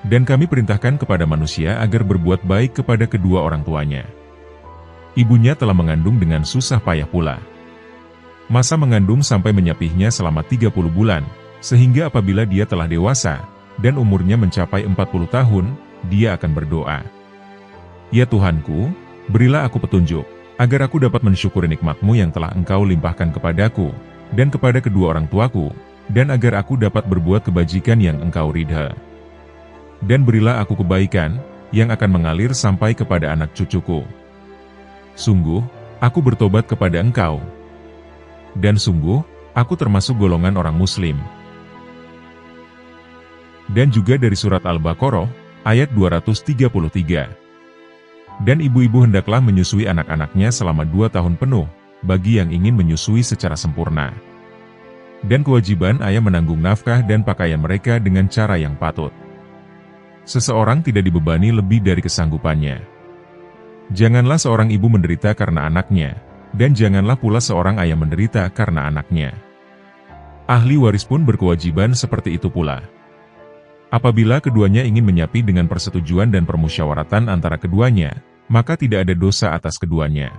[SPEAKER 1] Dan kami perintahkan kepada manusia agar berbuat baik kepada kedua orang tuanya. Ibunya telah mengandung dengan susah payah pula. Masa mengandung sampai menyapihnya selama 30 bulan, sehingga apabila dia telah dewasa, dan umurnya mencapai 40 tahun, dia akan berdoa. Ya Tuhanku, berilah aku petunjuk, agar aku dapat mensyukuri nikmat-Mu yang telah Engkau limpahkan kepadaku, dan kepada kedua orang tuaku, dan agar aku dapat berbuat kebajikan yang Engkau ridha. Dan berilah aku kebaikan, yang akan mengalir sampai kepada anak cucuku. Sungguh, aku bertobat kepada Engkau. Dan sungguh, aku termasuk golongan orang Muslim. Dan juga dari surat Al-Baqarah, ayat 233. Dan ibu-ibu hendaklah menyusui anak-anaknya selama 2 tahun penuh, bagi yang ingin menyusui secara sempurna. Dan kewajiban ayah menanggung nafkah dan pakaian mereka dengan cara yang patut. Seseorang tidak dibebani lebih dari kesanggupannya. Janganlah seorang ibu menderita karena anaknya, dan janganlah pula seorang ayah menderita karena anaknya. Ahli waris pun berkewajiban seperti itu pula. Apabila keduanya ingin menyapi dengan persetujuan dan permusyawaratan antara keduanya, maka tidak ada dosa atas keduanya.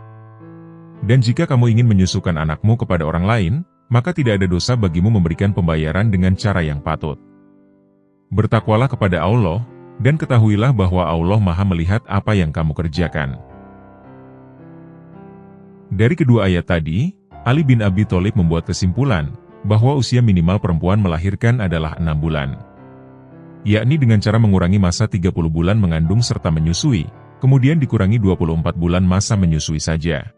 [SPEAKER 1] Dan jika kamu ingin menyusukan anakmu kepada orang lain, maka tidak ada dosa bagimu memberikan pembayaran dengan cara yang patut. Bertakwalah kepada Allah, dan ketahuilah bahwa Allah Maha melihat apa yang kamu kerjakan. Dari kedua ayat tadi, Ali bin Abi Thalib membuat kesimpulan, bahwa usia minimal perempuan melahirkan adalah 6 bulan. Yakni dengan cara mengurangi masa 30 bulan mengandung serta menyusui, kemudian dikurangi 24 bulan masa menyusui saja.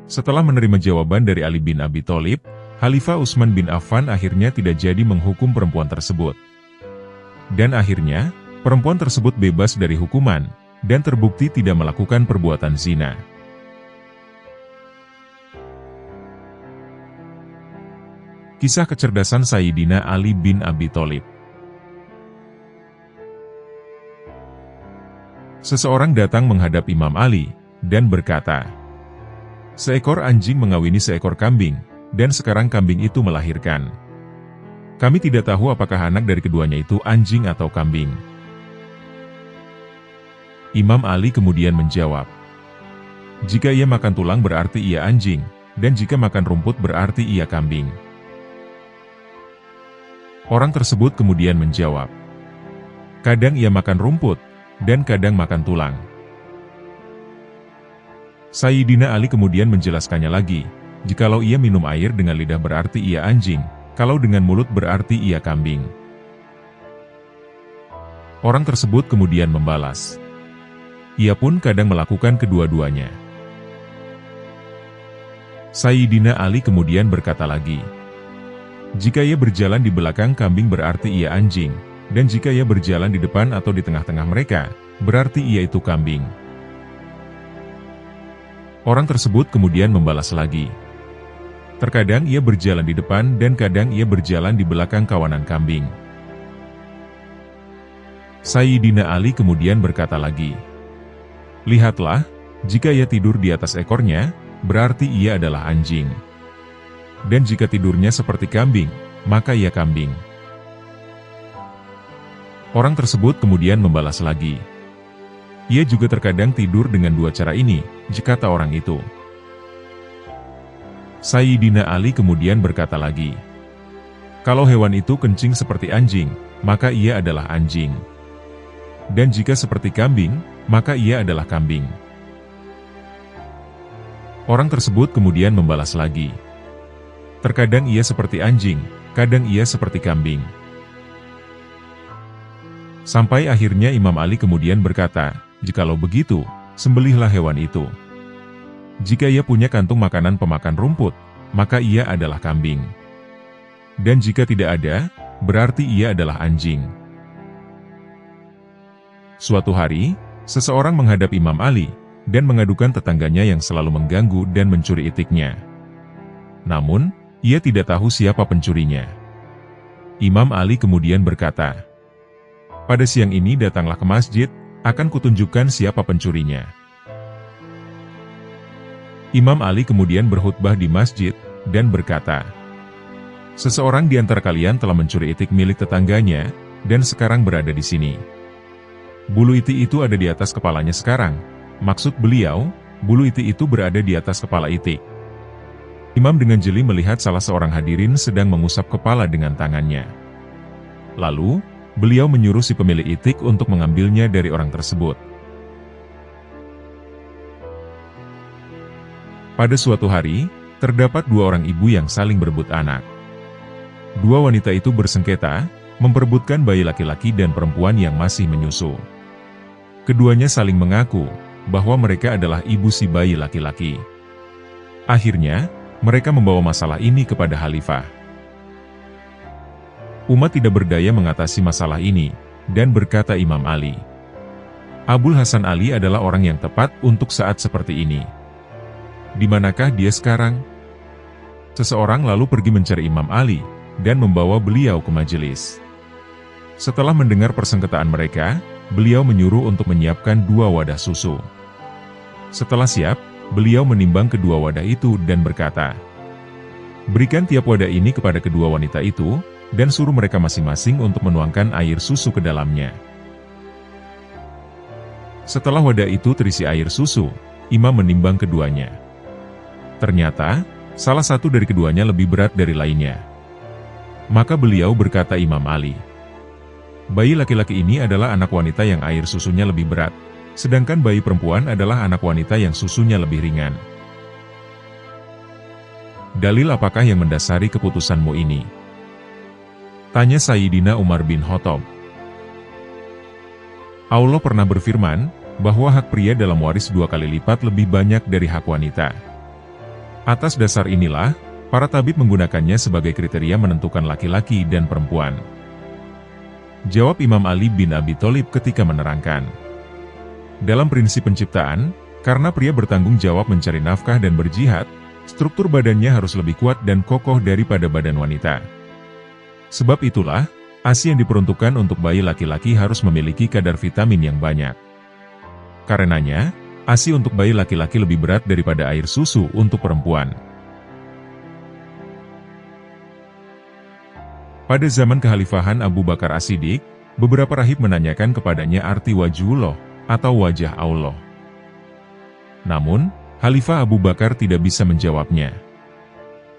[SPEAKER 1] Setelah menerima jawaban dari Ali bin Abi Thalib, Khalifah Utsman bin Affan akhirnya tidak jadi menghukum perempuan tersebut. Dan akhirnya, perempuan tersebut bebas dari hukuman, dan terbukti tidak melakukan perbuatan zina. Kisah kecerdasan Sayyidina Ali bin Abi Thalib. Seseorang datang menghadap Imam Ali, dan berkata, "Seekor anjing mengawini seekor kambing, dan sekarang kambing itu melahirkan. Kami tidak tahu apakah anak dari keduanya itu anjing atau kambing." Imam Ali kemudian menjawab, "Jika ia makan tulang berarti ia anjing, dan jika makan rumput berarti ia kambing." Orang tersebut kemudian menjawab, "Kadang ia makan rumput, dan kadang makan tulang." Sayyidina Ali kemudian menjelaskannya lagi, jikalau ia minum air dengan lidah berarti ia anjing, kalau dengan mulut berarti ia kambing. Orang tersebut kemudian membalas, "Ia pun kadang melakukan kedua-duanya." Sayyidina Ali kemudian berkata lagi, "Jika ia berjalan di belakang kambing berarti ia anjing, dan jika ia berjalan di depan atau di tengah-tengah mereka, berarti ia itu kambing." Orang tersebut kemudian membalas lagi, "Terkadang ia berjalan di depan dan kadang ia berjalan di belakang kawanan kambing." Sayyidina Ali kemudian berkata lagi, "Lihatlah, jika ia tidur di atas ekornya, berarti ia adalah anjing. Dan jika tidurnya seperti kambing, maka ia kambing." Orang tersebut kemudian membalas lagi, "Ia juga terkadang tidur dengan dua cara ini," kata orang itu. Sayyidina Ali kemudian berkata lagi, "Kalau hewan itu kencing seperti anjing, maka ia adalah anjing. Dan jika seperti kambing, maka ia adalah kambing." Orang tersebut kemudian membalas lagi, "Terkadang ia seperti anjing, kadang ia seperti kambing." Sampai akhirnya Imam Ali kemudian berkata, "Jikalau begitu, sembelihlah hewan itu. Jika ia punya kantung makanan pemakan rumput, maka ia adalah kambing. Dan jika tidak ada, berarti ia adalah anjing." Suatu hari, seseorang menghadap Imam Ali, dan mengadukan tetangganya yang selalu mengganggu dan mencuri itiknya. Namun, ia tidak tahu siapa pencurinya. Imam Ali kemudian berkata, "Pada siang ini datanglah ke masjid, akan kutunjukkan siapa pencurinya." Imam Ali kemudian berkhutbah di masjid, dan berkata, "Seseorang di antara kalian telah mencuri itik milik tetangganya, dan sekarang berada di sini. Bulu itik itu ada di atas kepalanya sekarang." Maksud beliau, bulu itik itu berada di atas kepala itik. Imam dengan jeli melihat salah seorang hadirin sedang mengusap kepala dengan tangannya. Lalu, beliau menyuruh si pemilik itik untuk mengambilnya dari orang tersebut. Pada suatu hari, terdapat dua orang ibu yang saling berebut anak. Dua wanita itu bersengketa, memperebutkan bayi laki-laki dan perempuan yang masih menyusu. Keduanya saling mengaku bahwa mereka adalah ibu si bayi laki-laki. Akhirnya, mereka membawa masalah ini kepada Khalifah. Umat tidak berdaya mengatasi masalah ini, dan berkata Imam Ali, "Abul Hasan Ali adalah orang yang tepat untuk saat seperti ini. Di manakah dia sekarang?" Seseorang lalu pergi mencari Imam Ali, dan membawa beliau ke majelis. Setelah mendengar persengketaan mereka, beliau menyuruh untuk menyiapkan dua wadah susu. Setelah siap, beliau menimbang kedua wadah itu dan berkata, "Berikan tiap wadah ini kepada kedua wanita itu, dan suruh mereka masing-masing untuk menuangkan air susu ke dalamnya." Setelah wadah itu terisi air susu, Imam menimbang keduanya. Ternyata, salah satu dari keduanya lebih berat dari lainnya. Maka beliau berkata Imam Ali, "Bayi laki-laki ini adalah anak wanita yang air susunya lebih berat, sedangkan bayi perempuan adalah anak wanita yang susunya lebih ringan. Dalil apakah yang mendasari keputusanmu ini?" Tanya Sayyidina Umar bin Khattab. Allah pernah berfirman, bahwa hak pria dalam waris 2 kali lipat lebih banyak dari hak wanita. Atas dasar inilah, para tabib menggunakannya sebagai kriteria menentukan laki-laki dan perempuan. Jawab Imam Ali bin Abi Thalib ketika menerangkan. Dalam prinsip penciptaan, karena pria bertanggung jawab mencari nafkah dan berjihad, struktur badannya harus lebih kuat dan kokoh daripada badan wanita. Sebab itulah, ASI yang diperuntukkan untuk bayi laki-laki harus memiliki kadar vitamin yang banyak. Karenanya, ASI untuk bayi laki-laki lebih berat daripada air susu untuk perempuan. Pada zaman kekhalifahan Abu Bakar As-Siddiq, beberapa rahib menanyakan kepadanya arti wajhullah atau wajah Allah. Namun, Khalifah Abu Bakar tidak bisa menjawabnya.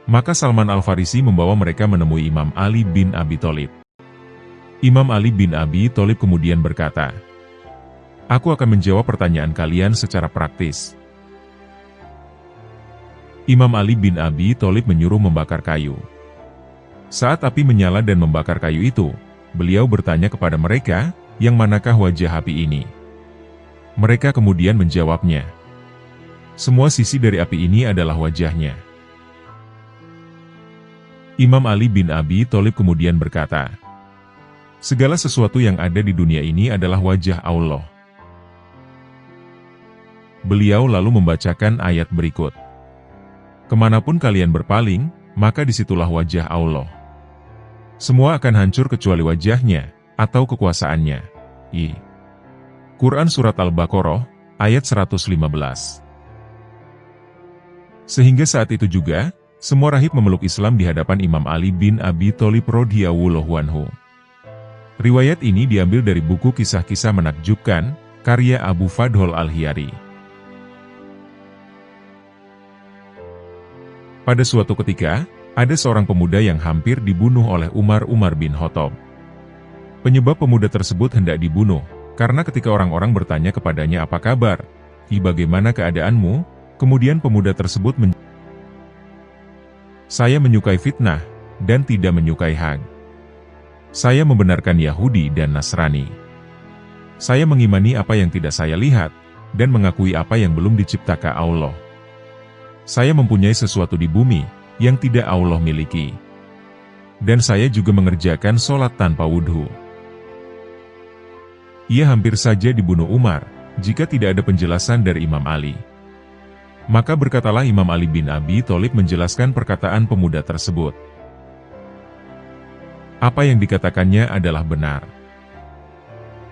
[SPEAKER 1] Maka Salman Al-Farisi membawa mereka menemui Imam Ali bin Abi Thalib. Imam Ali bin Abi Thalib kemudian berkata, "Aku akan menjawab pertanyaan kalian secara praktis." Imam Ali bin Abi Thalib menyuruh membakar kayu. Saat api menyala dan membakar kayu itu, beliau bertanya kepada mereka, "Yang manakah wajah api ini?" Mereka kemudian menjawabnya, "Semua sisi dari api ini adalah wajahnya." Imam Ali bin Abi Thalib kemudian berkata, "Segala sesuatu yang ada di dunia ini adalah wajah Allah." Beliau lalu membacakan ayat berikut. "Kemanapun kalian berpaling, maka disitulah wajah Allah. Semua akan hancur kecuali wajahnya, atau kekuasaannya." Quran Surat Al-Baqarah, ayat 115. Sehingga saat itu juga, semua rahib memeluk Islam di hadapan Imam Ali bin Abi Thalib radhiyallahu anhu. Riwayat ini diambil dari buku Kisah-Kisah Menakjubkan, karya Abu Fadhol Al-Hiyari. Pada suatu ketika, ada seorang pemuda yang hampir dibunuh oleh Umar bin Khattab. Penyebab pemuda tersebut hendak dibunuh, karena ketika orang-orang bertanya kepadanya apa kabar, bagaimana keadaanmu, kemudian pemuda tersebut "Saya menyukai fitnah, dan tidak menyukai hak. Saya membenarkan Yahudi dan Nasrani. Saya mengimani apa yang tidak saya lihat, dan mengakui apa yang belum diciptakan Allah. Saya mempunyai sesuatu di bumi, yang tidak Allah miliki. Dan saya juga mengerjakan sholat tanpa wudhu." Ia hampir saja dibunuh Umar, jika tidak ada penjelasan dari Imam Ali. Maka berkatalah Imam Ali bin Abi Thalib menjelaskan perkataan pemuda tersebut. Apa yang dikatakannya adalah benar.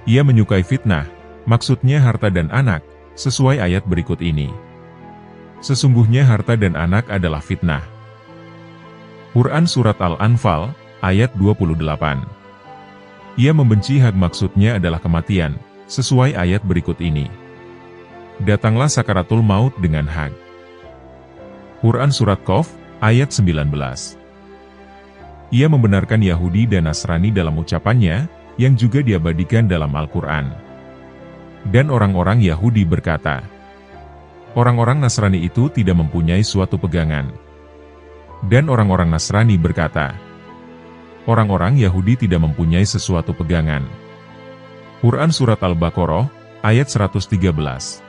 [SPEAKER 1] Ia menyukai fitnah, maksudnya harta dan anak, sesuai ayat berikut ini. Sesungguhnya harta dan anak adalah fitnah. Quran Surat Al-Anfal, ayat 28. Ia membenci hak, maksudnya adalah kematian, sesuai ayat berikut ini. Datanglah sakaratul maut dengan hak. Quran Surat Qaf, ayat 19. Ia membenarkan Yahudi dan Nasrani dalam ucapannya, yang juga diabadikan dalam Al-Quran. Dan orang-orang Yahudi berkata, orang-orang Nasrani itu tidak mempunyai suatu pegangan. Dan orang-orang Nasrani berkata, orang-orang Yahudi tidak mempunyai sesuatu pegangan. Quran Surat Al-Baqarah, ayat 113.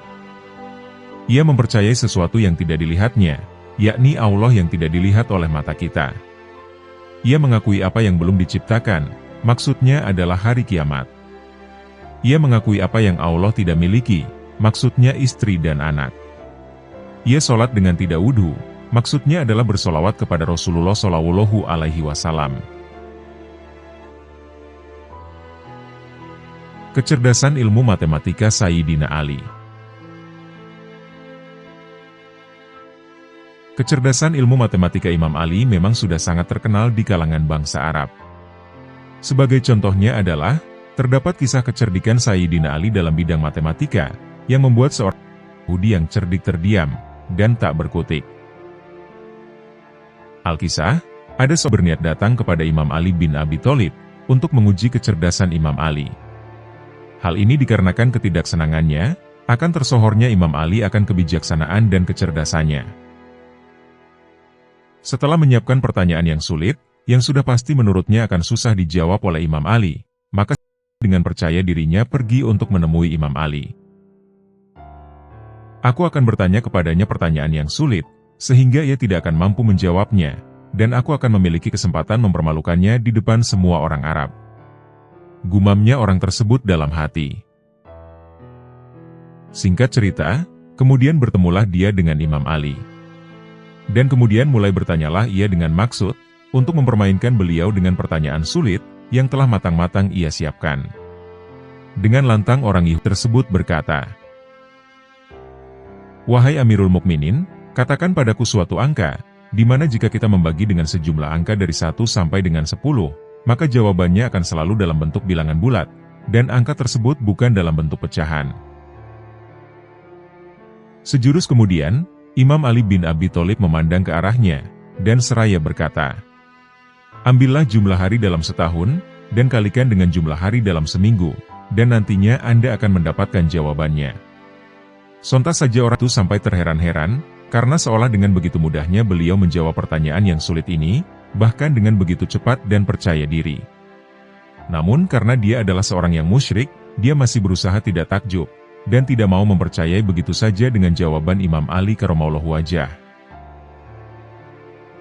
[SPEAKER 1] Ia mempercayai sesuatu yang tidak dilihatnya, yakni Allah yang tidak dilihat oleh mata kita. Ia mengakui apa yang belum diciptakan, maksudnya adalah hari kiamat. Ia mengakui apa yang Allah tidak miliki, maksudnya istri dan anak. Ia sholat dengan tidak wudhu, maksudnya adalah bersolawat kepada Rasulullah Shallallahu Alaihi Wasallam. Kecerdasan ilmu matematika Sayyidina Ali. Kecerdasan ilmu matematika Imam Ali memang sudah sangat terkenal di kalangan bangsa Arab. Sebagai contohnya adalah, terdapat kisah kecerdikan Sayyidina Ali dalam bidang matematika, yang membuat seorang Yahudi yang cerdik terdiam, dan tak berkutik. Alkisah, ada seorang berniat datang kepada Imam Ali bin Abi Thalib, untuk menguji kecerdasan Imam Ali. Hal ini dikarenakan ketidaksenangannya, akan tersohornya Imam Ali akan kebijaksanaan dan kecerdasannya. Setelah menyiapkan pertanyaan yang sulit, yang sudah pasti menurutnya akan susah dijawab oleh Imam Ali, maka dengan percaya dirinya pergi untuk menemui Imam Ali. "Aku akan bertanya kepadanya pertanyaan yang sulit, sehingga ia tidak akan mampu menjawabnya, dan aku akan memiliki kesempatan mempermalukannya di depan semua orang Arab. Gumamnya orang tersebut dalam hati. Singkat cerita, kemudian bertemulah dia dengan Imam Ali. Dan kemudian mulai bertanyalah ia dengan maksud untuk mempermainkan beliau dengan pertanyaan sulit yang telah matang-matang ia siapkan. Dengan lantang orang Yahudi tersebut berkata, "Wahai Amirul Mukminin, katakan padaku suatu angka, di mana jika kita membagi dengan sejumlah angka dari 1 sampai dengan 10, maka jawabannya akan selalu dalam bentuk bilangan bulat, dan angka tersebut bukan dalam bentuk pecahan." Sejurus kemudian, Imam Ali bin Abi Thalib memandang ke arahnya, dan seraya berkata, "Ambillah jumlah hari dalam setahun, dan kalikan dengan jumlah hari dalam seminggu, dan nantinya Anda akan mendapatkan jawabannya." Sontak saja orang itu sampai terheran-heran, karena seolah dengan begitu mudahnya beliau menjawab pertanyaan yang sulit ini, bahkan dengan begitu cepat dan percaya diri. Namun karena dia adalah seorang yang musyrik, dia masih berusaha tidak takjub, dan tidak mau mempercayai begitu saja dengan jawaban Imam Ali karramallahu wajhah.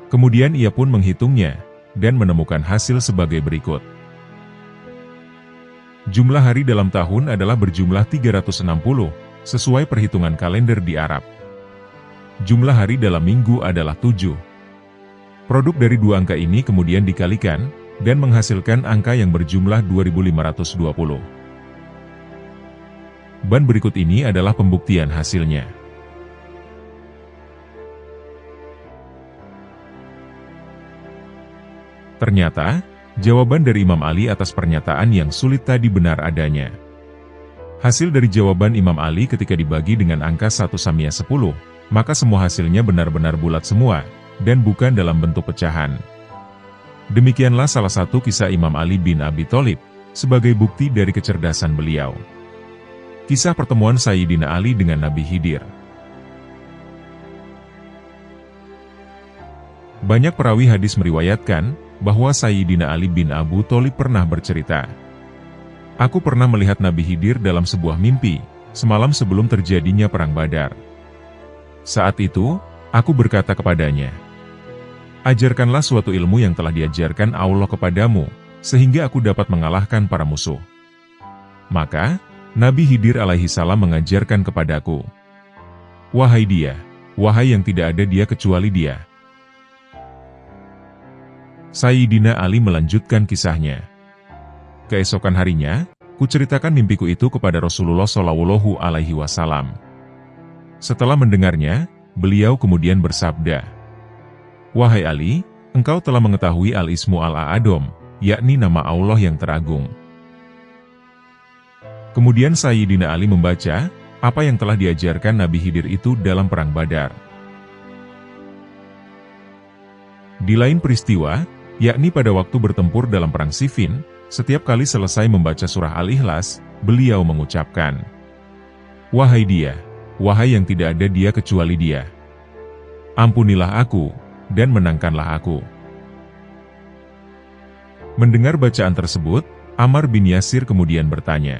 [SPEAKER 1] Kemudian ia pun menghitungnya, dan menemukan hasil sebagai berikut. Jumlah hari dalam tahun adalah berjumlah 360, sesuai perhitungan kalender di Arab. Jumlah hari dalam minggu adalah 7. Produk dari dua angka ini kemudian dikalikan, dan menghasilkan angka yang berjumlah 2520. Dan berikut ini adalah pembuktian hasilnya. Ternyata, jawaban dari Imam Ali atas pernyataan yang sulit tadi benar adanya. Hasil dari jawaban Imam Ali ketika dibagi dengan angka 1/10, maka semua hasilnya benar-benar bulat semua, dan bukan dalam bentuk pecahan. Demikianlah salah satu kisah Imam Ali bin Abi Thalib, sebagai bukti dari kecerdasan beliau. Kisah pertemuan Sayyidina Ali dengan Nabi Khidir. Banyak perawi hadis meriwayatkan bahwa Sayyidina Ali bin Abu Thalib pernah bercerita, "Aku pernah melihat Nabi Khidir dalam sebuah mimpi, semalam sebelum terjadinya Perang Badar. Saat itu, aku berkata kepadanya, 'Ajarkanlah suatu ilmu yang telah diajarkan Allah kepadamu, sehingga aku dapat mengalahkan para musuh.' Maka, Nabi Khidir alaihi salam mengajarkan kepadaku, 'Wahai dia, wahai yang tidak ada dia kecuali dia.'" Sayyidina Ali melanjutkan kisahnya. "Keesokan harinya, kuceritakan mimpiku itu kepada Rasulullah Shallallahu Alaihi Wasallam. Setelah mendengarnya, beliau kemudian bersabda, 'Wahai Ali, engkau telah mengetahui Al-Ismu Al-A'adham, yakni nama Allah yang teragung.'" Kemudian Sayyidina Ali membaca apa yang telah diajarkan Nabi Khidir itu dalam Perang Badar. Di lain peristiwa, yakni pada waktu bertempur dalam Perang Siffin, setiap kali selesai membaca surah Al-Ikhlas, beliau mengucapkan, "Wahai dia, wahai yang tidak ada dia kecuali dia. Ampunilah aku, dan menangkanlah aku." Mendengar bacaan tersebut, Ammar bin Yasir kemudian bertanya,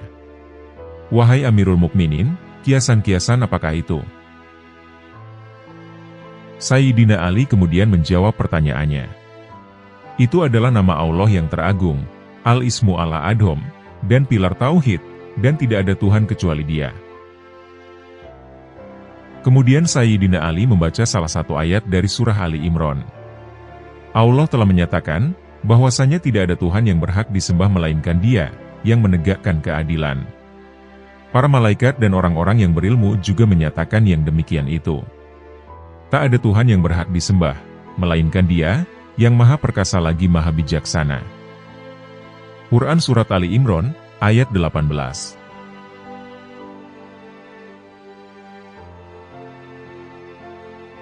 [SPEAKER 1] "Wahai Amirul Mukminin, kiasan-kiasan apakah itu?" Sayyidina Ali kemudian menjawab pertanyaannya, "Itu adalah nama Allah yang teragung, Al-Ismu Al-A'adham, dan pilar Tauhid, dan tidak ada Tuhan kecuali Dia." Kemudian Sayyidina Ali membaca salah satu ayat dari surah Ali Imran. Allah telah menyatakan bahwasanya tidak ada Tuhan yang berhak disembah melainkan Dia, yang menegakkan keadilan. Para malaikat dan orang-orang yang berilmu juga menyatakan yang demikian itu. Tak ada Tuhan yang berhak disembah, melainkan Dia, yang Maha Perkasa lagi Maha Bijaksana. Quran Surat Ali Imran, ayat 18.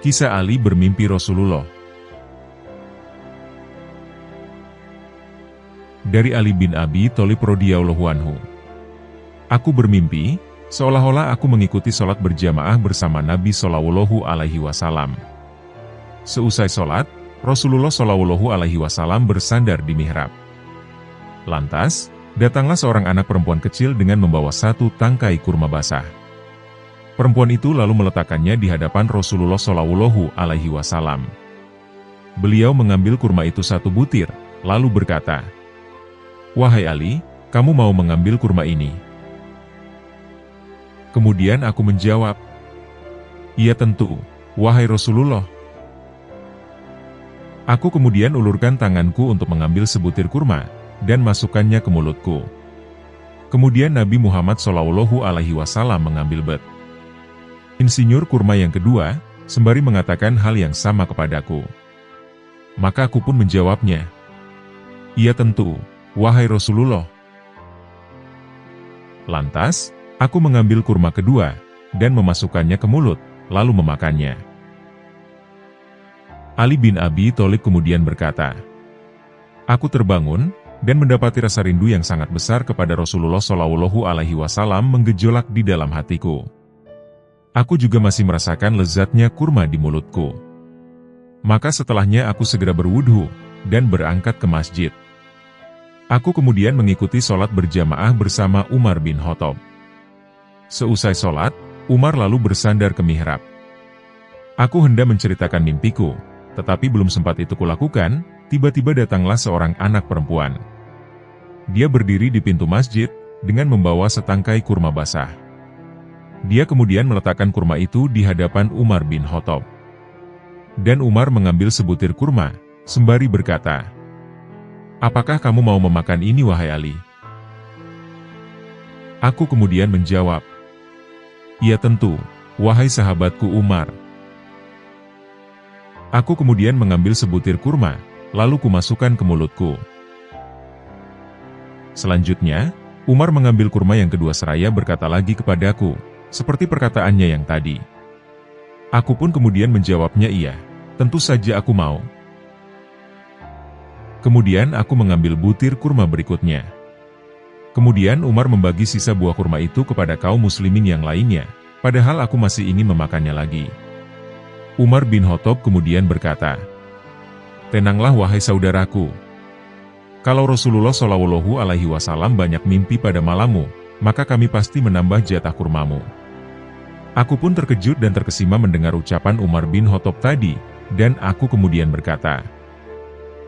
[SPEAKER 1] Kisah Ali bermimpi Rasulullah. Dari Ali bin Abi Thalib radhiyallahu anhu. "Aku bermimpi, seolah-olah aku mengikuti sholat berjamaah bersama Nabi Shallallahu Alaihi Wasallam. Seusai sholat, Rasulullah Shallallahu Alaihi Wasallam bersandar di mihrab. Lantas, datanglah seorang anak perempuan kecil dengan membawa satu tangkai kurma basah. Perempuan itu lalu meletakkannya di hadapan Rasulullah Shallallahu Alaihi Wasallam. Beliau mengambil kurma itu 1 butir, lalu berkata, "Wahai Ali, kamu mau mengambil kurma ini?" Kemudian aku menjawab, "Iya tentu, wahai Rasulullah." Aku kemudian ulurkan tanganku untuk mengambil sebutir kurma, dan masukkannya ke mulutku. Kemudian Nabi Muhammad Shallallahu Alaihi Wasallam mengambil bet insinyur kurma yang kedua, sembari mengatakan hal yang sama kepadaku. Maka aku pun menjawabnya, "Iya tentu, wahai Rasulullah." Lantas, aku mengambil kurma kedua, dan memasukkannya ke mulut, lalu memakannya. Ali bin Abi Thalib kemudian berkata, "Aku terbangun, dan mendapati rasa rindu yang sangat besar kepada Rasulullah Shallallahu Alaihi Wasallam menggejolak di dalam hatiku. Aku juga masih merasakan lezatnya kurma di mulutku. Maka setelahnya aku segera berwudhu, dan berangkat ke masjid. Aku kemudian mengikuti sholat berjamaah bersama Umar bin Khattab. Seusai sholat, Umar lalu bersandar ke mihrab. Aku hendak menceritakan mimpiku, tetapi belum sempat itu kulakukan, tiba-tiba datanglah seorang anak perempuan. Dia berdiri di pintu masjid, dengan membawa setangkai kurma basah. Dia kemudian meletakkan kurma itu di hadapan Umar bin Khattab. Dan Umar mengambil sebutir kurma, sembari berkata, "Apakah kamu mau memakan ini wahai Ali?" Aku kemudian menjawab, "Iya tentu, wahai sahabatku Umar." Aku kemudian mengambil sebutir kurma, lalu kumasukkan ke mulutku. Selanjutnya, Umar mengambil kurma yang kedua seraya berkata lagi kepadaku, seperti perkataannya yang tadi. Aku pun kemudian menjawabnya iya, tentu saja aku mau. Kemudian aku mengambil butir kurma berikutnya. Kemudian Umar membagi sisa buah kurma itu kepada kaum muslimin yang lainnya, padahal aku masih ingin memakannya lagi. Umar bin Khattab kemudian berkata, "Tenanglah wahai saudaraku. Kalau Rasulullah Shallallahu Alaihi Wasallam banyak mimpi pada malammu, maka kami pasti menambah jatah kurmamu." Aku pun terkejut dan terkesima mendengar ucapan Umar bin Khattab tadi, dan aku kemudian berkata,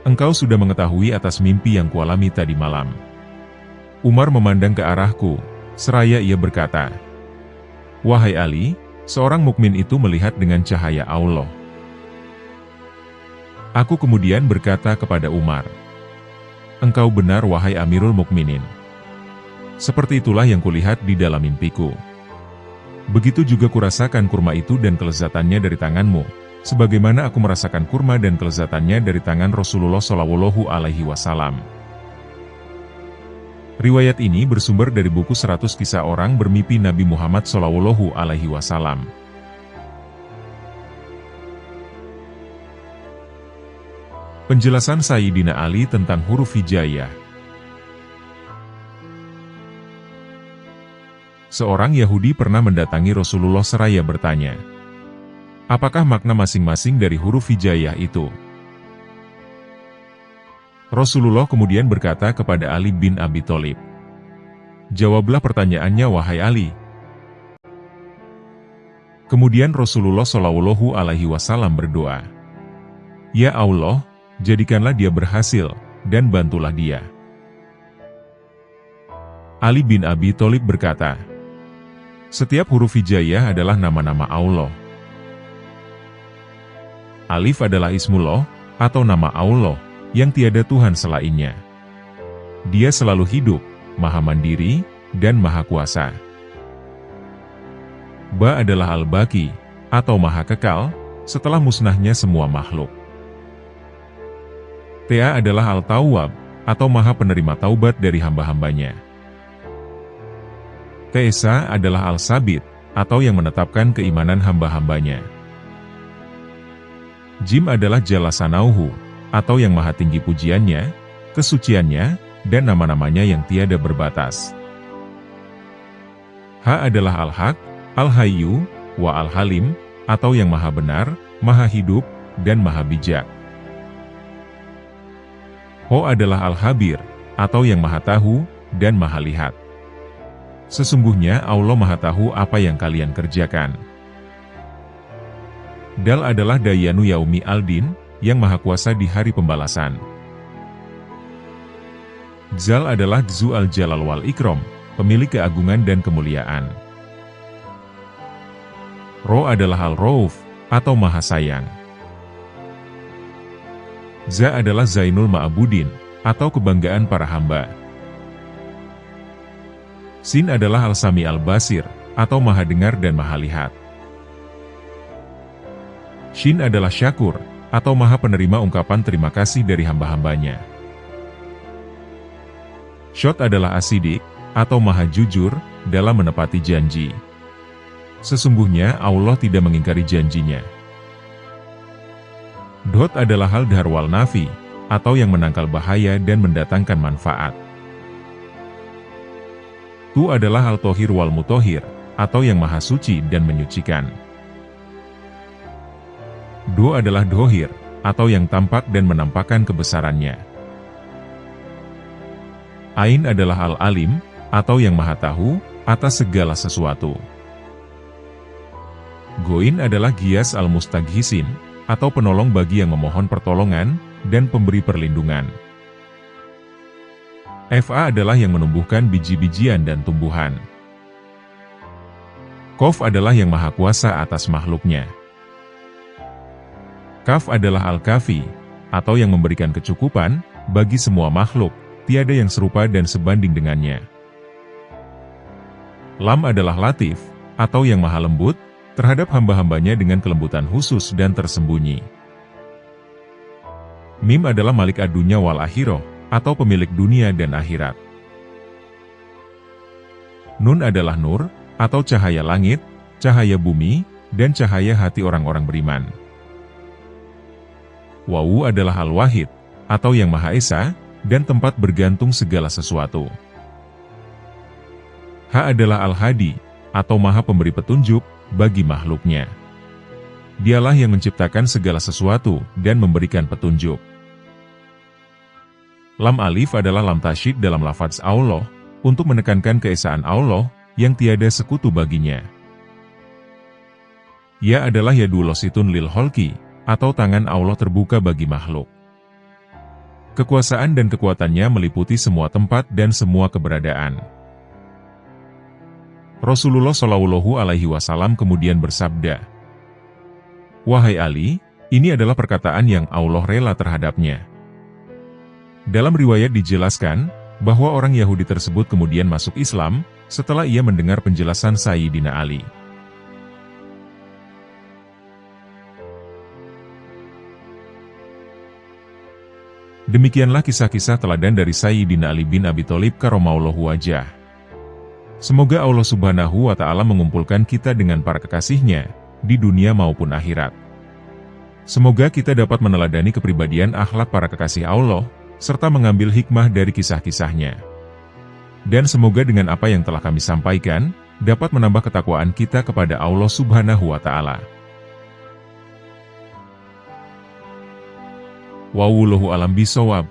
[SPEAKER 1] "Engkau sudah mengetahui atas mimpi yang kualami tadi malam." Umar memandang ke arahku, seraya ia berkata, "Wahai Ali, seorang mukmin itu melihat dengan cahaya Allah." Aku kemudian berkata kepada Umar, "Engkau benar wahai Amirul Mukminin. Seperti itulah yang kulihat di dalam mimpiku. Begitu juga kurasakan kurma itu dan kelezatannya dari tanganmu, sebagaimana aku merasakan kurma dan kelezatannya dari tangan Rasulullah Shallallahu Alaihi Wasallam." Riwayat ini bersumber dari buku 100 Kisah Orang Bermimpi Nabi Muhammad Shallallahu Alaihi Wasallam. Penjelasan Sayyidina Ali tentang huruf hijaiyah. Seorang Yahudi pernah mendatangi Rasulullah seraya bertanya, "Apakah makna masing-masing dari huruf hijaiyah itu?" Rasulullah kemudian berkata kepada Ali bin Abi Thalib, "Jawablah pertanyaannya wahai Ali." Kemudian Rasulullah Shallallahu Alaihi Wasallam berdoa, "Ya Allah, jadikanlah dia berhasil, dan bantulah dia." Ali bin Abi Thalib berkata, "Setiap huruf hijaiyah adalah nama-nama Allah. Alif adalah Ismullah, atau nama Allah, yang tiada Tuhan selainnya. Dia selalu hidup, maha mandiri, dan maha kuasa. Ba adalah Al-Baqi, atau maha kekal, setelah musnahnya semua makhluk. Ta adalah Al-Tawwab, atau maha penerima taubat dari hamba-hambanya. Tesa adalah Al-Sabit, atau yang menetapkan keimanan hamba-hambanya. Jim adalah Jalla Sanauhu, atau yang maha tinggi pujiannya, kesuciannya, dan nama-namanya yang tiada berbatas. Ha adalah Al-Haq, Al-Hayyu, wa Al-Halim, atau yang maha benar, maha hidup, dan maha bijak. Ho adalah Al-Habir, atau yang maha tahu, dan maha lihat. Sesungguhnya Allah Maha Tahu apa yang kalian kerjakan. Dal adalah Dayanu Yaumi Aldin, yang Maha Kuasa di hari pembalasan. Zal adalah Dzu al-Jalal wal Ikram, pemilik keagungan dan kemuliaan. Ro adalah Al-Rauf, atau Maha Sayang. Za adalah Zainul Ma'budin, atau kebanggaan para hamba. Sin adalah Al-Sami Al-Basir, atau Maha Dengar dan Maha Lihat. Shin adalah Syakur, atau Maha Penerima ungkapan terima kasih dari hamba-hambanya. Shot adalah Asidik, atau Maha Jujur, dalam menepati janji. Sesungguhnya Allah tidak mengingkari janjinya. Dot adalah hal Dharwal Nafi, atau yang menangkal bahaya dan mendatangkan manfaat. Tu adalah hal Tohir wal Mutohir, atau yang Maha Suci dan menyucikan. Do adalah Dohir, atau yang tampak dan menampakkan kebesarannya. Ain adalah Al-Alim, atau yang Maha Tahu atas segala sesuatu. Goin adalah Giyas Al-Mustaghisin, atau penolong bagi yang memohon pertolongan dan pemberi perlindungan. Fa adalah yang menumbuhkan biji-bijian dan tumbuhan. Kof adalah yang Maha Kuasa atas makhluknya. Kaf adalah Al-Kafi, atau yang memberikan kecukupan bagi semua makhluk, tiada yang serupa dan sebanding dengannya. Lam adalah Latif, atau yang Maha Lembut, terhadap hamba-hambanya dengan kelembutan khusus dan tersembunyi. Mim adalah Malik ad-Dunya wal Akhiroh, atau pemilik dunia dan akhirat. Nun adalah Nur, atau cahaya langit, cahaya bumi, dan cahaya hati orang-orang beriman. Wawu adalah Al-Wahid, atau yang Maha Esa, dan tempat bergantung segala sesuatu. Ha adalah Al-Hadi, atau Maha Pemberi Petunjuk bagi makhluknya. Dialah yang menciptakan segala sesuatu dan memberikan petunjuk. Lam Alif adalah lam tasyid dalam lafaz Allah, untuk menekankan keesaan Allah, yang tiada sekutu baginya. Ya adalah Yadulositun lil Holki, atau tangan Allah terbuka bagi makhluk. Kekuasaan dan kekuatannya meliputi semua tempat dan semua keberadaan. Rasulullah Shallallahu Alaihi Wasallam kemudian bersabda, "Wahai Ali, ini adalah perkataan yang Allah rela terhadapnya." Dalam riwayat dijelaskan, bahwa orang Yahudi tersebut kemudian masuk Islam, setelah ia mendengar penjelasan Sayyidina Ali. Demikianlah kisah-kisah teladan dari Sayyidina Ali bin Abi Thalib karramallahu wajhah. Semoga Allah Subhanahu wa Ta'ala mengumpulkan kita dengan para kekasihnya, di dunia maupun akhirat. Semoga kita dapat meneladani kepribadian akhlak para kekasih Allah, serta mengambil hikmah dari kisah-kisahnya. Dan semoga dengan apa yang telah kami sampaikan, dapat menambah ketakwaan kita kepada Allah Subhanahu wa Ta'ala. Wallahu a'lam bishawab.